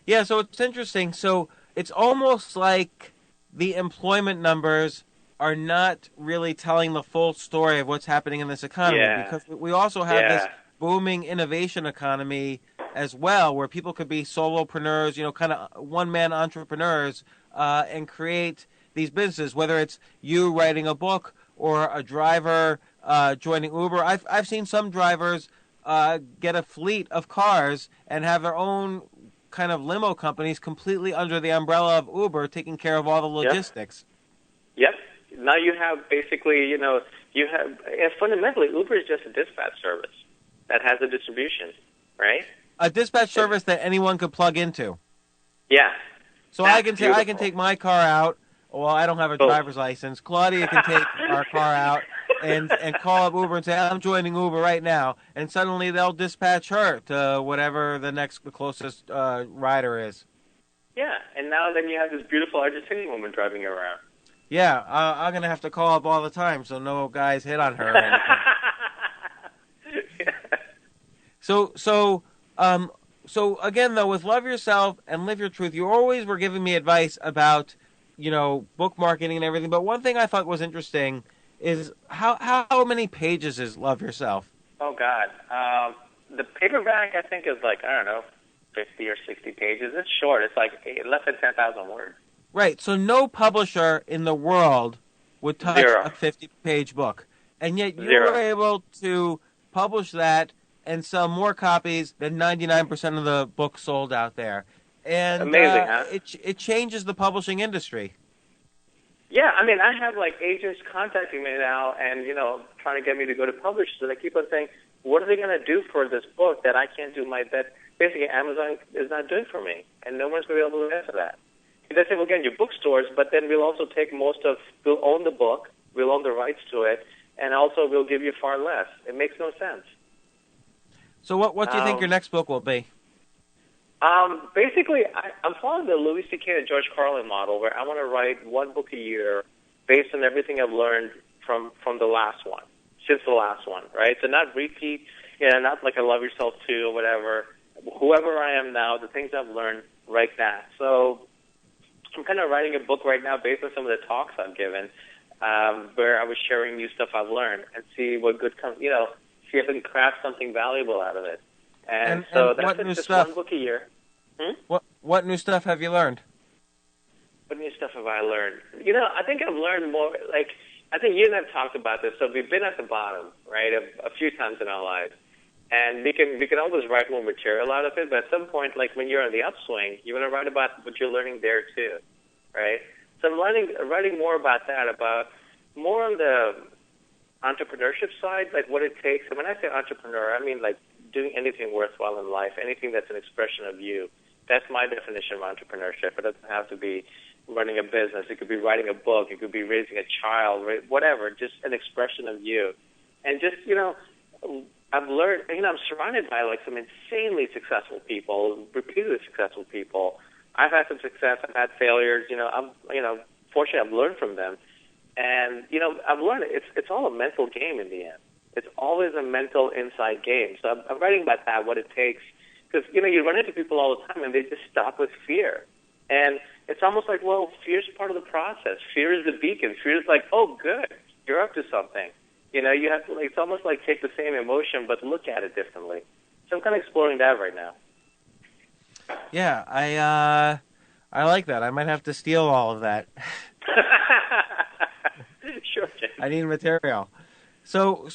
Yeah, so it's interesting. So it's almost like the employment numbers are not really telling the full story of what's happening in this economy, because we also have this booming innovation economy as well, where people could be solopreneurs, kind of one-man entrepreneurs, and create these businesses, whether it's you writing a book or a driver joining Uber. I've seen some drivers get a fleet of cars and have their own kind of limo companies completely under the umbrella of Uber, taking care of all the logistics. Yep. Now you have basically, fundamentally, Uber is just a dispatch service that has a distribution, right? A dispatch service that anyone could plug into. Yeah. So I can take my car out. Well, I don't have a driver's license. Claudia can take our car out and call up Uber and say, I'm joining Uber right now. And suddenly they'll dispatch her to whatever the closest rider is. Yeah, and now then you have this beautiful Argentinian woman driving around. Yeah, I'm going to have to call up all the time so no guys hit on her or anything. So again, though, with Love Yourself and Live Your Truth, you always were giving me advice about, book marketing and everything. But one thing I thought was interesting is how many pages is Love Yourself? Oh, God. The paperback, I think, is 50 or 60 pages. It's short. It's less than 10,000 words. Right. So no publisher in the world would touch a 50-page book. And yet you were able to publish that and sell more copies than 99% of the books sold out there. And amazing, huh? It changes the publishing industry. Yeah, I mean, I have agents contacting me now and, trying to get me to go to publishers. So they keep on saying, what are they going to do for this book that I can't do that basically Amazon is not doing for me? And no one's going to be able to answer that. They say, well, again, your bookstores, but then we'll also take we'll own the book, we'll own the rights to it, and also we'll give you far less. It makes no sense. So what do you think your next book will be? Basically, I'm following the Louis C.K. and George Carlin model, where I want to write one book a year based on everything I've learned from the last one, since the last one, right? So not repeat, not like I Love Yourself 2 or whatever. Whoever I am now, the things I've learned, write that. So I'm kind of writing a book right now based on some of the talks I've given, where I was sharing new stuff I've learned and see what good comes, see if I can craft something valuable out of it. And so that's just one book a year. What new stuff have you learned? what new stuff have I learned? I think I've learned more. Like, I think you and I've talked about this. So we've been at the bottom, right, a few times in our lives. And we can always write more material out of it, but at some point, like when you're on the upswing, you want to write about what you're learning there too, right? So I'm writing more about that, about more on the entrepreneurship side, like what it takes. And when I say entrepreneur, I mean like doing anything worthwhile in life, anything that's an expression of you. That's my definition of entrepreneurship. It doesn't have to be running a business. It could be writing a book. It could be raising a child, whatever, just an expression of you. And just, I've learned, I'm surrounded by like some insanely successful people, repeatedly successful people. I've had some success. I've had failures. Fortunately, I've learned from them. And, I've learned it's all a mental game in the end. It's always a mental inside game. So I'm writing about that, what it takes. Because, you run into people all the time and they just stop with fear. And it's almost like, well, fear's part of the process. Fear is the beacon. Fear is like, oh, good, you're up to something. You have to, it's almost like take the same emotion but look at it differently. So I'm kind of exploring that right now. Yeah, I like that. I might have to steal all of that. Sure, Jim. I need material. So,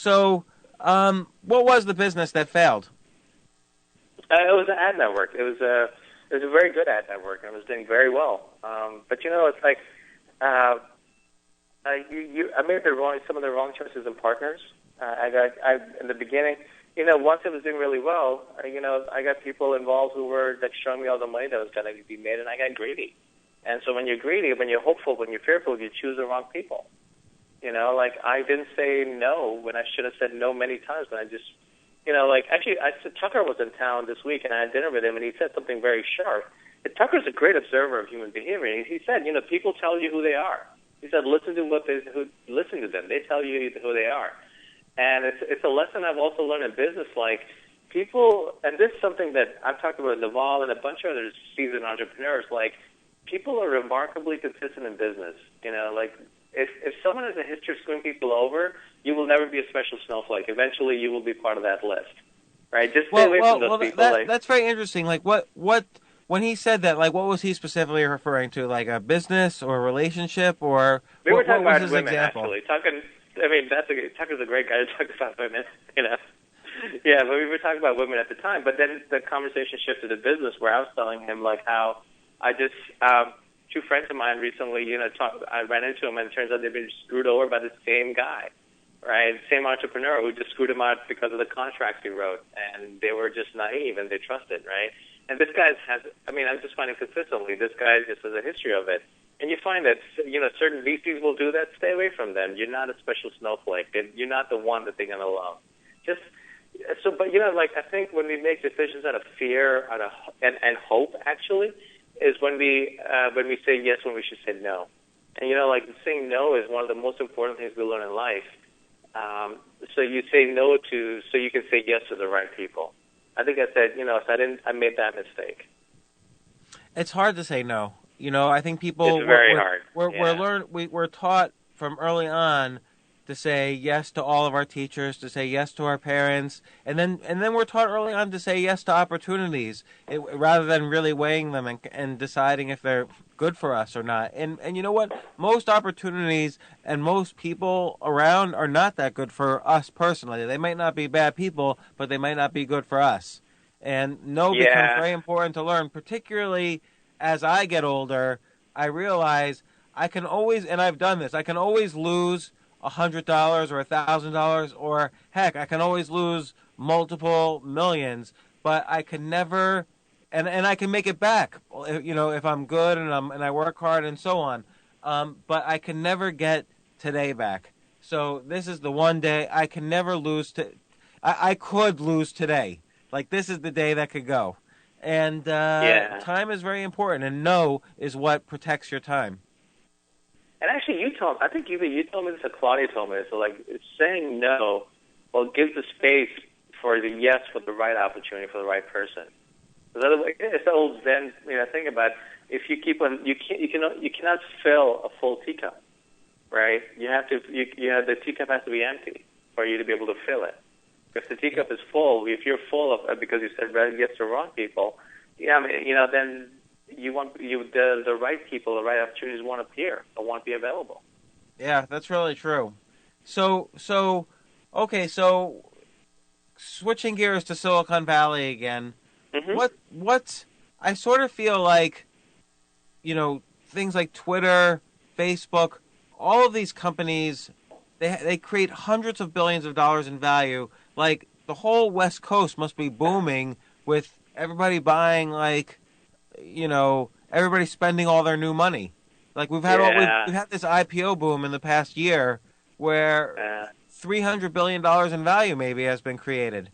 what was the business that failed? It was an ad network. It was a very good ad network, and it was doing very well. But it's like I made some of the wrong choices in partners. In the beginning, once it was doing really well, I got people involved who were like showing me all the money that was going to be made, and I got greedy. And so when you're greedy, when you're hopeful, when you're fearful, you choose the wrong people. Like I didn't say no when I should have said no many times. When I just, actually, Tucker was in town this week, and I had dinner with him, and he said something very sharp. And Tucker's a great observer of human behavior. And he said, people tell you who they are. He said, listen to them. They tell you who they are. And it's a lesson I've also learned in business. Like people, and this is something that I've talked about with Naval and a bunch of other seasoned entrepreneurs. Like people are remarkably consistent in business. Like if someone has a history of screwing people over, you will never be a special snowflake. Eventually, you will be part of that list, right? Just stay away from those people. That's very interesting. Like what when he said that, like what was he specifically referring to? Like a business or a relationship, or we were talking about his women example? Actually. Tucker's a great guy to talk about women. Yeah, but we were talking about women at the time. But then the conversation shifted to business, where I was telling him like how I just. Two friends of mine recently, I ran into them, and it turns out they've been screwed over by the same guy, right? Same entrepreneur who just screwed him out because of the contracts he wrote, and they were just naive and they trusted, right? And this guy I'm just finding consistently, this guy just has a history of it. And you find that, certain VCs will do that. Stay away from them. You're not a special snowflake. You're not the one that they're going to love. I think when we make decisions out of fear, and hope, actually, is when we say yes when we should say no. And, saying no is one of the most important things we learn in life. So you say no so you can say yes to the right people. I think I said, I made that mistake. It's hard to say no. I think people... It's very hard. We're taught from early on to say yes to all of our teachers, to say yes to our parents, and then we're taught early on to say yes to opportunities, rather than really weighing them and deciding if they're good for us or not. And you know what? Most opportunities and most people around are not that good for us personally. They might not be bad people, but they might not be good for us. And becomes very important to learn, particularly as I get older. I realize I can always, and I've done this, I can always lose $100 or $1,000, or heck, I can always lose multiple millions, but I can never, and I can make it back, if I'm good and I work hard and so on. But I can never get today back. So this is the one day I can never lose. I could lose today. Like this is the day that could go, and time is very important. And no is what protects your time. And actually, you told me this, or Claudia told me this. So, like, saying no, gives the space for the yes for the right opportunity for the right person. Because otherwise, it's the old Zen thing about if you keep on, you cannot fill a full teacup, right? The teacup has to be empty for you to be able to fill it. If the teacup is full, if you're full of because you said yes to wrong people, then the right people, the right opportunities won't appear or won't be available. Yeah, that's really true. So okay, so switching gears to Silicon Valley again. Mm-hmm. What I sort of feel like, things like Twitter, Facebook, all of these companies, they create hundreds of billions of dollars in value. Like the whole West Coast must be booming with everybody buying, like, everybody spending all their new money. Like we've had we've had this IPO boom in the past year where $300 billion in value maybe has been created.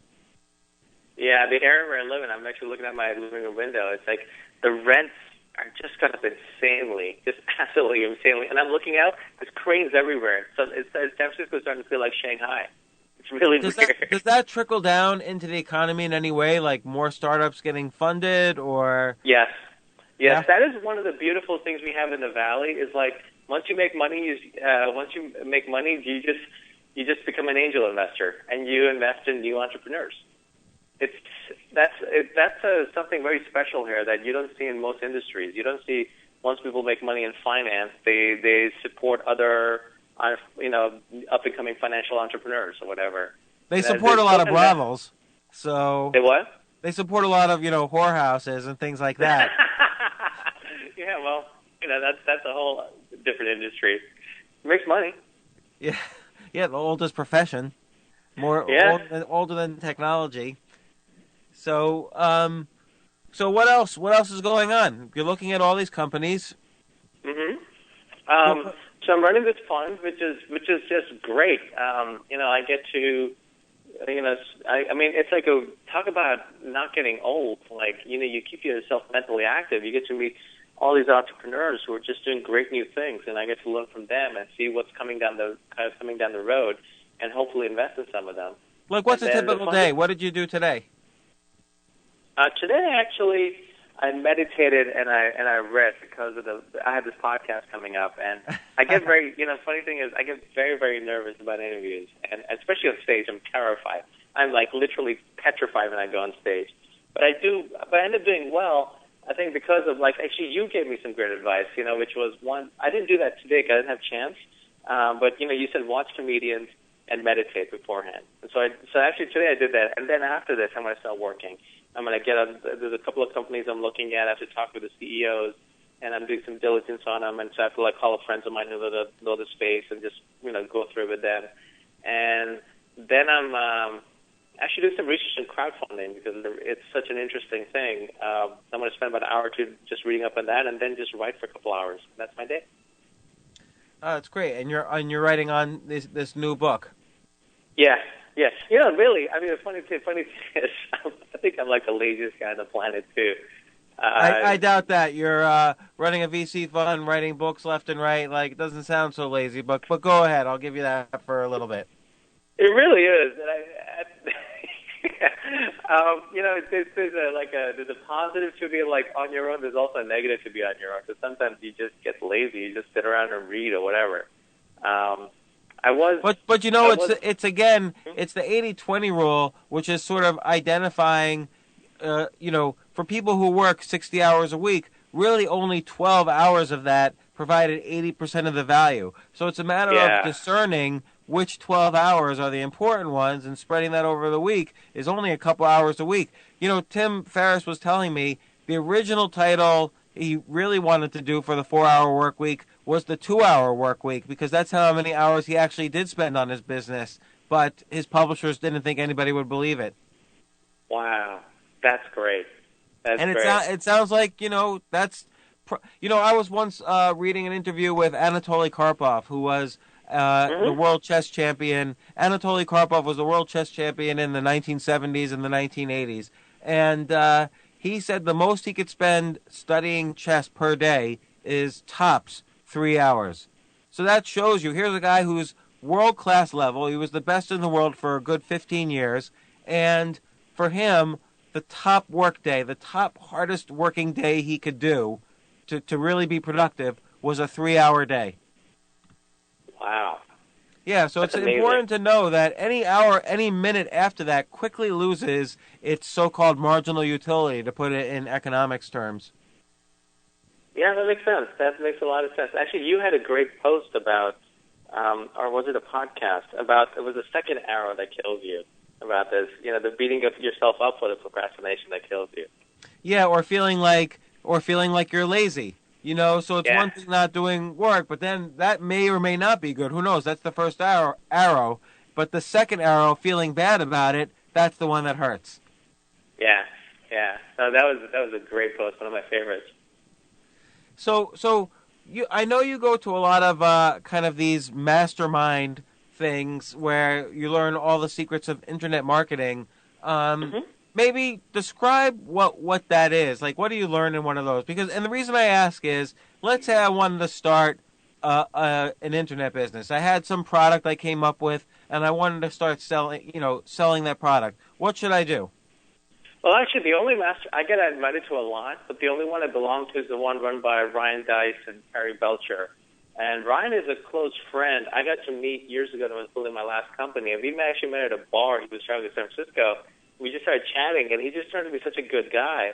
Yeah, the area where I live in, I'm actually looking at my living room window. It's like the rents are just gone up insanely, just absolutely insanely. And I'm looking out, there's cranes everywhere. So San Francisco's starting to feel like Shanghai. It's really weird. Does that trickle down into the economy in any way, like more startups getting funded or? Yes. Yeah? That is one of the beautiful things we have in the Valley is like once you make money, you just become an angel investor and you invest in new entrepreneurs. That's something very special here that you don't see in most industries. You don't see once people make money in finance, they support other up and coming financial entrepreneurs or whatever. They support a lot of brothels. So they what? They support a lot of whorehouses and things like that. Yeah, well, that's a whole different industry. It makes money. Yeah, the oldest profession, older than technology. So, so what else? What else is going on? You're looking at all these companies. Mm-hmm. So I'm running this fund, which is just great. I get to, I mean, it's like talk about not getting old. Like, you keep yourself mentally active. You get to meet all these entrepreneurs who are just doing great new things, and I get to learn from them and see what's coming down the road, and hopefully invest in some of them. Like, what's a typical day? What did you do today? Today, actually, I meditated and I read because I had this podcast coming up, and I get very, funny thing is I get very, very nervous about interviews, and especially on stage, I'm terrified. I'm like literally petrified when I go on stage. But I end up doing well, I think because of actually you gave me some great advice, which was one, I didn't do that today because I didn't have a chance, but you said watch comedians and meditate beforehand. And so actually today I did that, and then after this I'm going to start working. I'm going to get on. There's a couple of companies I'm looking at. I have to talk with the CEOs, and I'm doing some diligence on them. And so I have to call friends of mine who know the space and just go through with them. And then I'm actually doing some research in crowdfunding because it's such an interesting thing. I'm going to spend about an hour or two just reading up on that, and then just write for a couple hours. That's my day. Oh, that's great. And you're writing on this new book. Yeah. Yes. Really, I mean, the funny thing is, I think I'm like the laziest guy on the planet, too. I doubt that. You're running a VC fund, writing books left and right. Like, it doesn't sound so lazy, but go ahead. I'll give you that for a little bit. It really is. And there's a positive to be on your own. There's also a negative to be on your own. Because sometimes you just get lazy. You just sit around and read or whatever. But it's the 80-20 rule, which is sort of identifying, for people who work 60 hours a week, really only 12 hours of that provided 80% of the value. So it's a matter of discerning which 12 hours are the important ones, and spreading that over the week is only a couple hours a week. Tim Ferriss was telling me the original title he really wanted to do for the 4-hour work week was the 2-hour work week, because that's how many hours he actually did spend on his business. But his publishers didn't think anybody would believe it. Wow, that's great. It sounds like that's. I was once reading an interview with Anatoly Karpov, who was the world chess champion. Anatoly Karpov was the world chess champion in the 1970s and the 1980s, and he said the most he could spend studying chess per day is tops 3 hours. So that shows you, here's a guy who's world-class level. He was the best in the world for a good 15 years. And for him, the top work day, the top hardest working day he could do to really be productive was a 3-hour day. Wow. Yeah, so That's it's amazing. important to know that any hour, any minute after that quickly loses its so-called marginal utility, to put it in economics terms. Yeah, that makes sense. That makes a lot of sense. Actually, you had a great post about, or was it a podcast, about, it was the second arrow that kills you, about this, the beating yourself up for the procrastination that kills you. Yeah, or feeling like you're lazy. So it's Yeah. one thing not doing work, but then that may or may not be good. Who knows? That's the first arrow. But the second arrow, feeling bad about it, that's the one that hurts. Yeah. So that was a great post, one of my favorites. So I know you go to a lot of kind of these mastermind things where you learn all the secrets of internet marketing. Maybe describe what that is. Like, what do you learn in one of those? And the reason I ask is, let's say I wanted to start an internet business. I had some product I came up with, and I wanted to start selling that product. What should I do? Well, actually, the only I get invited to a lot, but the only one I belong to is the one run by Ryan Dice and Perry Belcher. And Ryan is a close friend. I got to meet years ago when I was building my last company. And we actually met at a bar. He was traveling to San Francisco. We just started chatting, and he just turned to be such a good guy.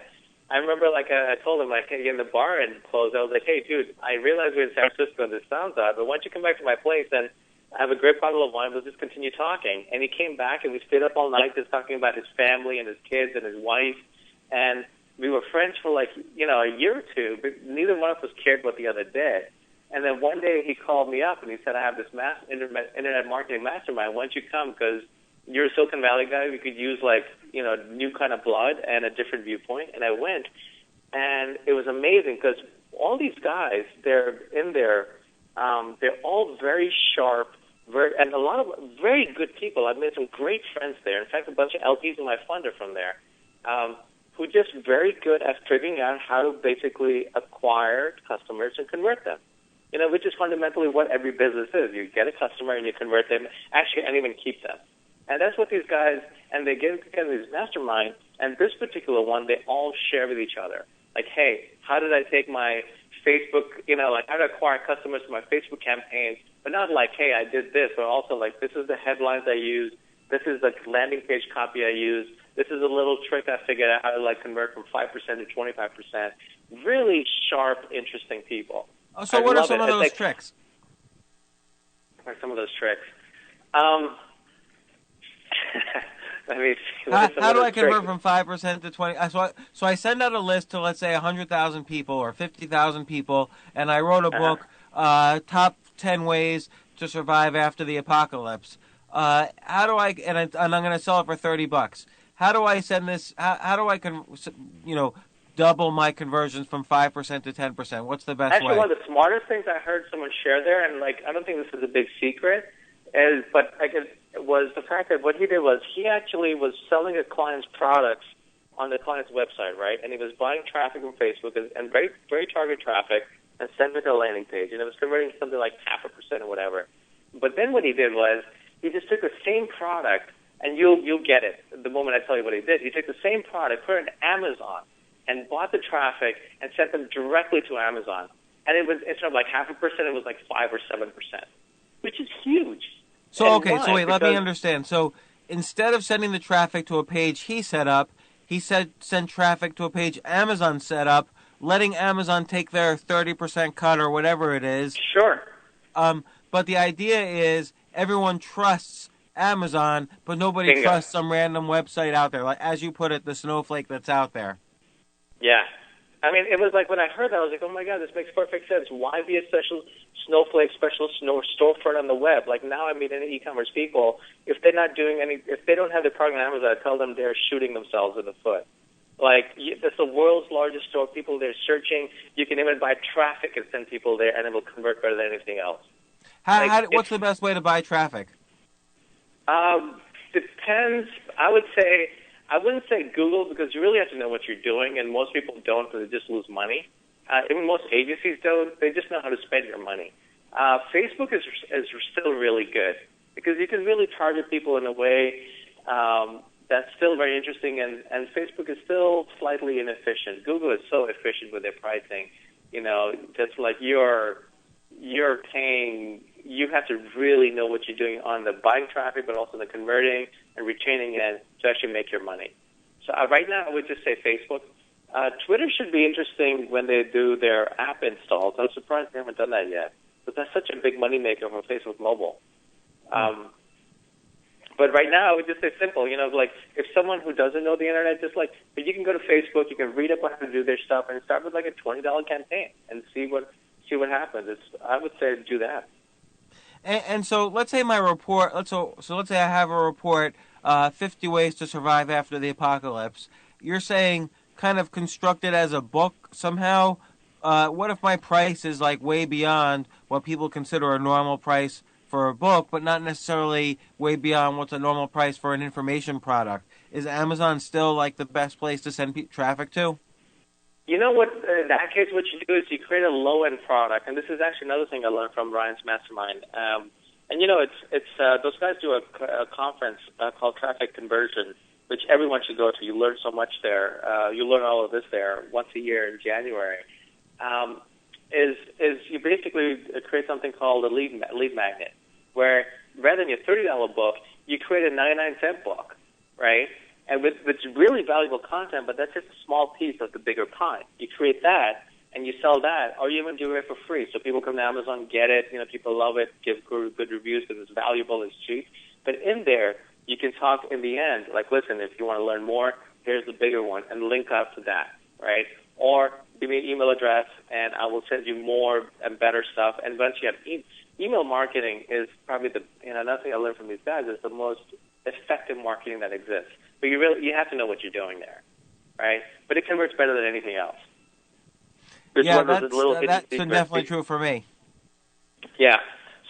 I remember, I told him, in the bar and closed, I was like, hey, dude, I realize we're in San Francisco and this sounds odd, but why don't you come back to my place and I have a great bottle of wine, we'll just continue talking. And he came back, and we stayed up all night just talking about his family and his kids and his wife. And we were friends for, a year or two, but neither one of us cared what the other did. And then one day he called me up, and he said, I have this internet marketing mastermind. Why don't you come? Because you're a Silicon Valley guy. We could use, new kind of blood and a different viewpoint. And I went, and it was amazing because all these guys, they're in there. They're all very sharp, and a lot of very good people. I've made some great friends there. In fact, a bunch of LPs in my fund are from there, who are just very good at figuring out how to basically acquire customers and convert them. Which is fundamentally what every business is. You get a customer and you convert them, actually, and even keep them. And that's what these guys, and they get together in these masterminds, and this particular one, they all share with each other. Like, hey, how did I take my Facebook, how to acquire customers for my Facebook campaign, but not like, hey, I did this, but also this is the headlines I use, this is the landing page copy I use, this is a little trick I figured out how to convert from 5% to 25%. Really sharp, interesting people. Oh, so what are some of those tricks? What are some of those tricks? How do I convert from 5% to 20%? So I send out a list to, let's say, 100,000 people or 50,000 people, and I wrote a book, Top 10 Ways to Survive After the Apocalypse. How do I, and I'm going to sell it for $30. How do I send this? How do I double my conversions from 5% to 10%? What's the best way? Actually, one of the smartest things I heard someone share there, and I don't think this is a big secret, was the fact that what he did was he actually was selling a client's products on the client's website, right? And he was buying traffic from Facebook and very, very targeted traffic and sending it to a landing page, and it was converting something like 0.5% or whatever. But then what he did was he just took the same product, and you'll get it the moment I tell you what he did. He took the same product, put it on Amazon, and bought the traffic and sent them directly to Amazon. And it was, instead of 0.5%, it was 5 or 7%, which is huge. So, okay, so wait, let me understand. So instead of sending the traffic to a page he set up, he said send traffic to a page Amazon set up, letting Amazon take their 30% cut or whatever it is. Sure. But the idea is everyone trusts Amazon, but nobody Bingo. trusts some random website out there. Like, as you put it, the snowflake that's out there. Yeah. It was when I heard that, I was like, oh, my God, this makes perfect sense. Why be a special snowflake, special storefront on the web? Now I meet any e-commerce people, if they're not doing if they don't have their product on Amazon, I tell them they're shooting themselves in the foot. That's the world's largest store. People, they're searching. You can even buy traffic and send people there, and it will convert better than anything else. What's the best way to buy traffic? Depends. I wouldn't say Google, because you really have to know what you're doing, and most people don't because they just lose money. Even most agencies don't. They just know how to spend your money. Facebook is still really good because you can really target people in a way that's still very interesting, and Facebook is still slightly inefficient. Google is so efficient with their pricing. Just like you're paying, you have to really know what you're doing on the buying traffic, but also the converting and retaining it to actually make your money. So right now, I would just say Facebook. Twitter should be interesting when they do their app installs. I'm surprised they haven't done that yet, but that's such a big moneymaker for Facebook Mobile. But right now, I would just say simple. Like if someone who doesn't know the internet, but you can go to Facebook, you can read up on how to do their stuff, and start with like a $20 campaign and see what happens. I would say do that. And so let's say my report. Let's say I have a report, 50 ways to survive after the apocalypse. You're saying kind of construct it as a book somehow. What if my price is like way beyond what people consider a normal price for a book, but not necessarily way beyond what's a normal price for an information product? Is Amazon still like the best place to send thtraffic to? You know what? In that case, what you do is you create a low-end product, and this is actually another thing I learned from Ryan's mastermind. And it's those guys do a conference called Traffic Conversion, which everyone should go to. You learn so much there. You learn all of this there once a year in January. Is you basically create something called a lead magnet, where rather than your $30 book, you create a 99-cent book, right? And with really valuable content, but that's just a small piece of the bigger pie. You create that, and you sell that, or you even do it for free. So people come to Amazon, get it. People love it, give good reviews because it's valuable, it's cheap. But in there, you can talk in the end, like, listen, if you want to learn more, here's the bigger one, and link up to that, right? Or give me an email address, and I will send you more and better stuff. And once you have email marketing is probably another thing I learned from these guys is the most effective marketing that exists. But you have to know what you're doing there, right? But it converts better than anything else. Yeah, that's definitely true for me. Yeah,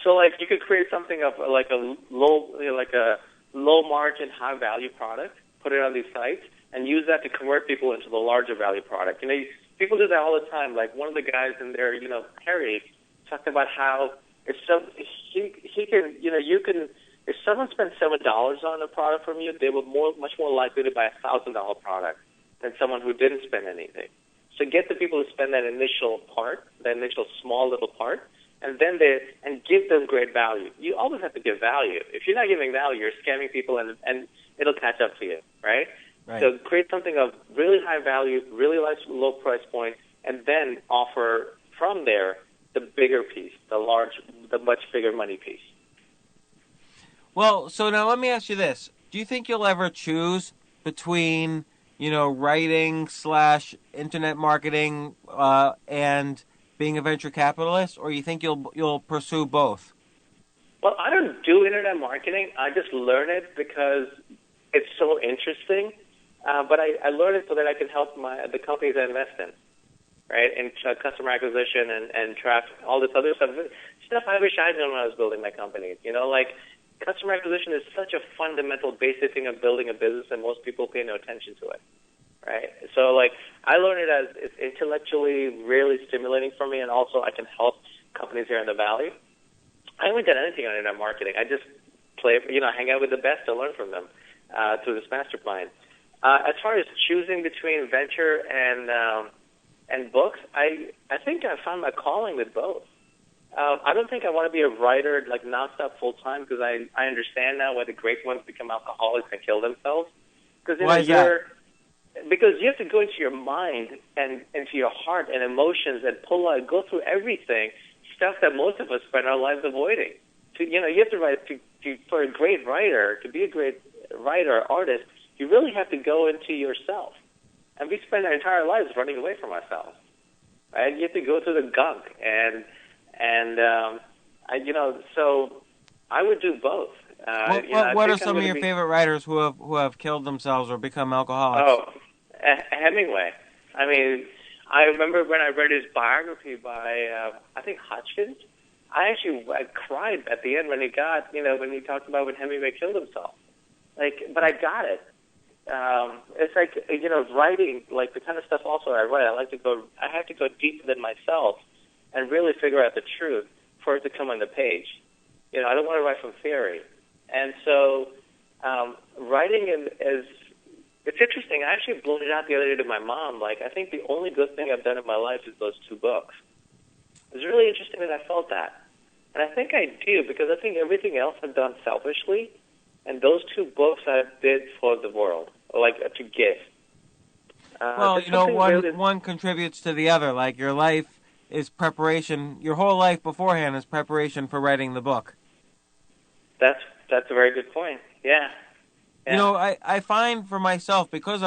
so like you could create something of like a low margin, high value product, put it on these sites, and use that to convert people into the larger value product. People do that all the time. Like one of the guys in there, Harry, talked about how if someone spends $7 on a product from you, they were much more likely to buy a $1,000 product than someone who didn't spend anything. So get the people to spend that initial part, that initial small little part, and then give them great value. You always have to give value. If you're not giving value, you're scamming people, and it'll catch up to you, right? Right. So create something of really high value, really low price point, and then offer from there the bigger piece, the much bigger money piece. Well, so now let me ask you this. Do you think you'll ever choose between, writing / internet marketing and being a venture capitalist, or you think you'll pursue both? Well, I don't do internet marketing. I just learn it because it's so interesting. But I learn it so that I can help the companies I invest in, right? And customer acquisition and traffic, all this other stuff I wish I'd known when I was building my company. Like customer acquisition is such a fundamental, basic thing of building a business, and most people pay no attention to it, right? So like I learn it as it's intellectually really stimulating for me, and also I can help companies here in the Valley. I haven't done anything on internet marketing. I just hang out with the best and learn from them through this mastermind. As far as choosing between venture and books, I think I found my calling with both. I don't think I want to be a writer like nonstop full time because I understand now why the great ones become alcoholics and kill themselves. Why is that? Because you have to go into your mind and into your heart and emotions and go through everything, stuff that most of us spend our lives avoiding. You have to write for a great writer, to be a great writer or artist. You really have to go into yourself. And we spend our entire lives running away from ourselves. Right? You have to go through the gunk. So I would do both. What are some of your favorite writers who have killed themselves or become alcoholics? Oh, Hemingway. I mean, I remember when I read his biography by, I think, Hodgkins. I cried at the end when he talked about when Hemingway killed himself. But I got it. It's like, writing, like the kind of stuff also I write, I have to go deeper than myself and really figure out the truth for it to come on the page. I don't want to write from theory. And so, writing is, it's interesting. I actually blurted out the other day to my mom, I think the only good thing I've done in my life is those 2 books. It was really interesting that I felt that. And I think I do because I think everything else I've done selfishly, and those 2 books I did for the world, to give. Well, there's something really- one contributes to the other. Like your life is preparation. Your whole life beforehand is preparation for writing the book. That's a very good point. Yeah. I find for myself, because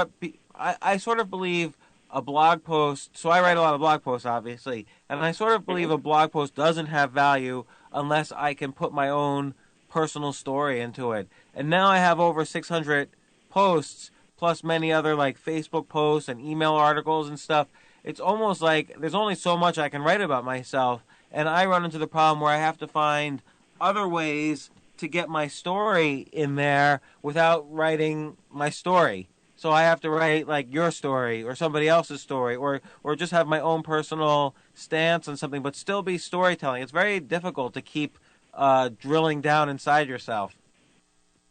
I sort of believe a blog post, so I write a lot of blog posts, obviously, and I sort of believe a blog post doesn't have value unless I can put my own personal story into it. And now I have over 600 posts, plus many other like Facebook posts and email articles and stuff. It's almost like there's only so much I can write about myself, and I run into the problem where I have to find other ways to get my story in there without writing my story. So I have to write like your story or somebody else's story, or just have my own personal stance on something, but still be storytelling. It's very difficult to keep drilling down inside yourself.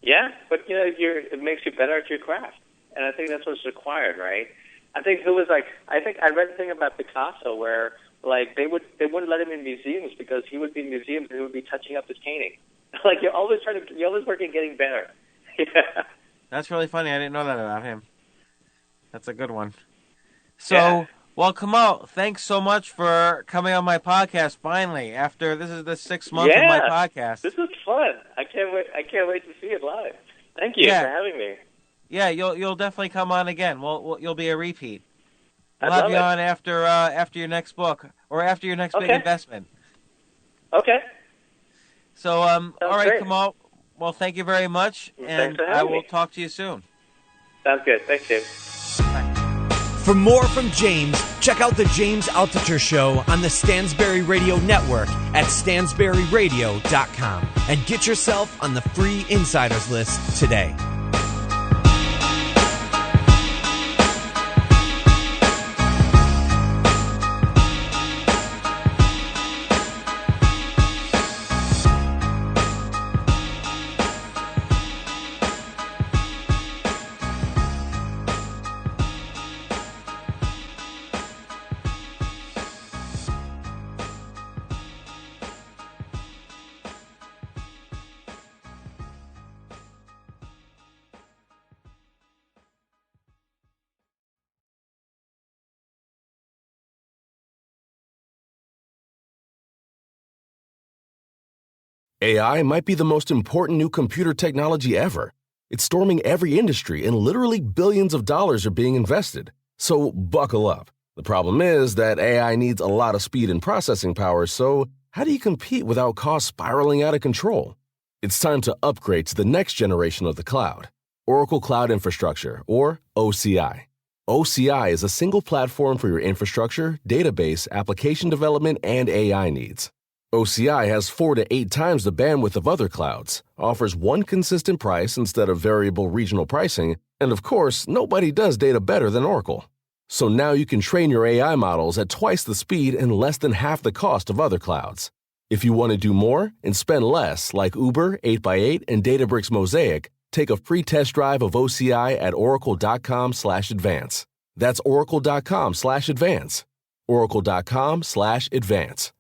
Yeah, but it makes you better at your craft, and I think that's what's required, right? I think I read a thing about Picasso where like they wouldn't let him in museums because he would be in museums and he would be touching up his painting. Like you're always working, getting better. Yeah. That's really funny. I didn't know that about him. That's a good one. So, well, Kamal, thanks so much for coming on my podcast. Finally, after this is the 6th month of my podcast. This is fun. I can't wait to see it live. Thank you for having me. Yeah, you'll definitely come on again. You'll be a repeat. We'll have you on after your next book or after your next big investment. Okay. So, all right, great. Kamal. Well, thank you very much, and I will talk to you soon. Sounds good. Thanks, James. For more from James, check out the James Altucher Show on the Stansberry Radio Network at stansberryradio.com and get yourself on the free insiders list today. AI might be the most important new computer technology ever. It's storming every industry, and literally billions of dollars are being invested. So buckle up. The problem is that AI needs a lot of speed and processing power, so how do you compete without costs spiraling out of control? It's time to upgrade to the next generation of the cloud, Oracle Cloud Infrastructure, or OCI. OCI is a single platform for your infrastructure, database, application development, and AI needs. OCI has 4 to 8 times the bandwidth of other clouds, offers one consistent price instead of variable regional pricing, and of course, nobody does data better than Oracle. So now you can train your AI models at twice the speed and less than half the cost of other clouds. If you want to do more and spend less, like Uber, 8x8, and Databricks Mosaic, take a free test drive of OCI at oracle.com/advance. That's oracle.com/advance. oracle.com/advance.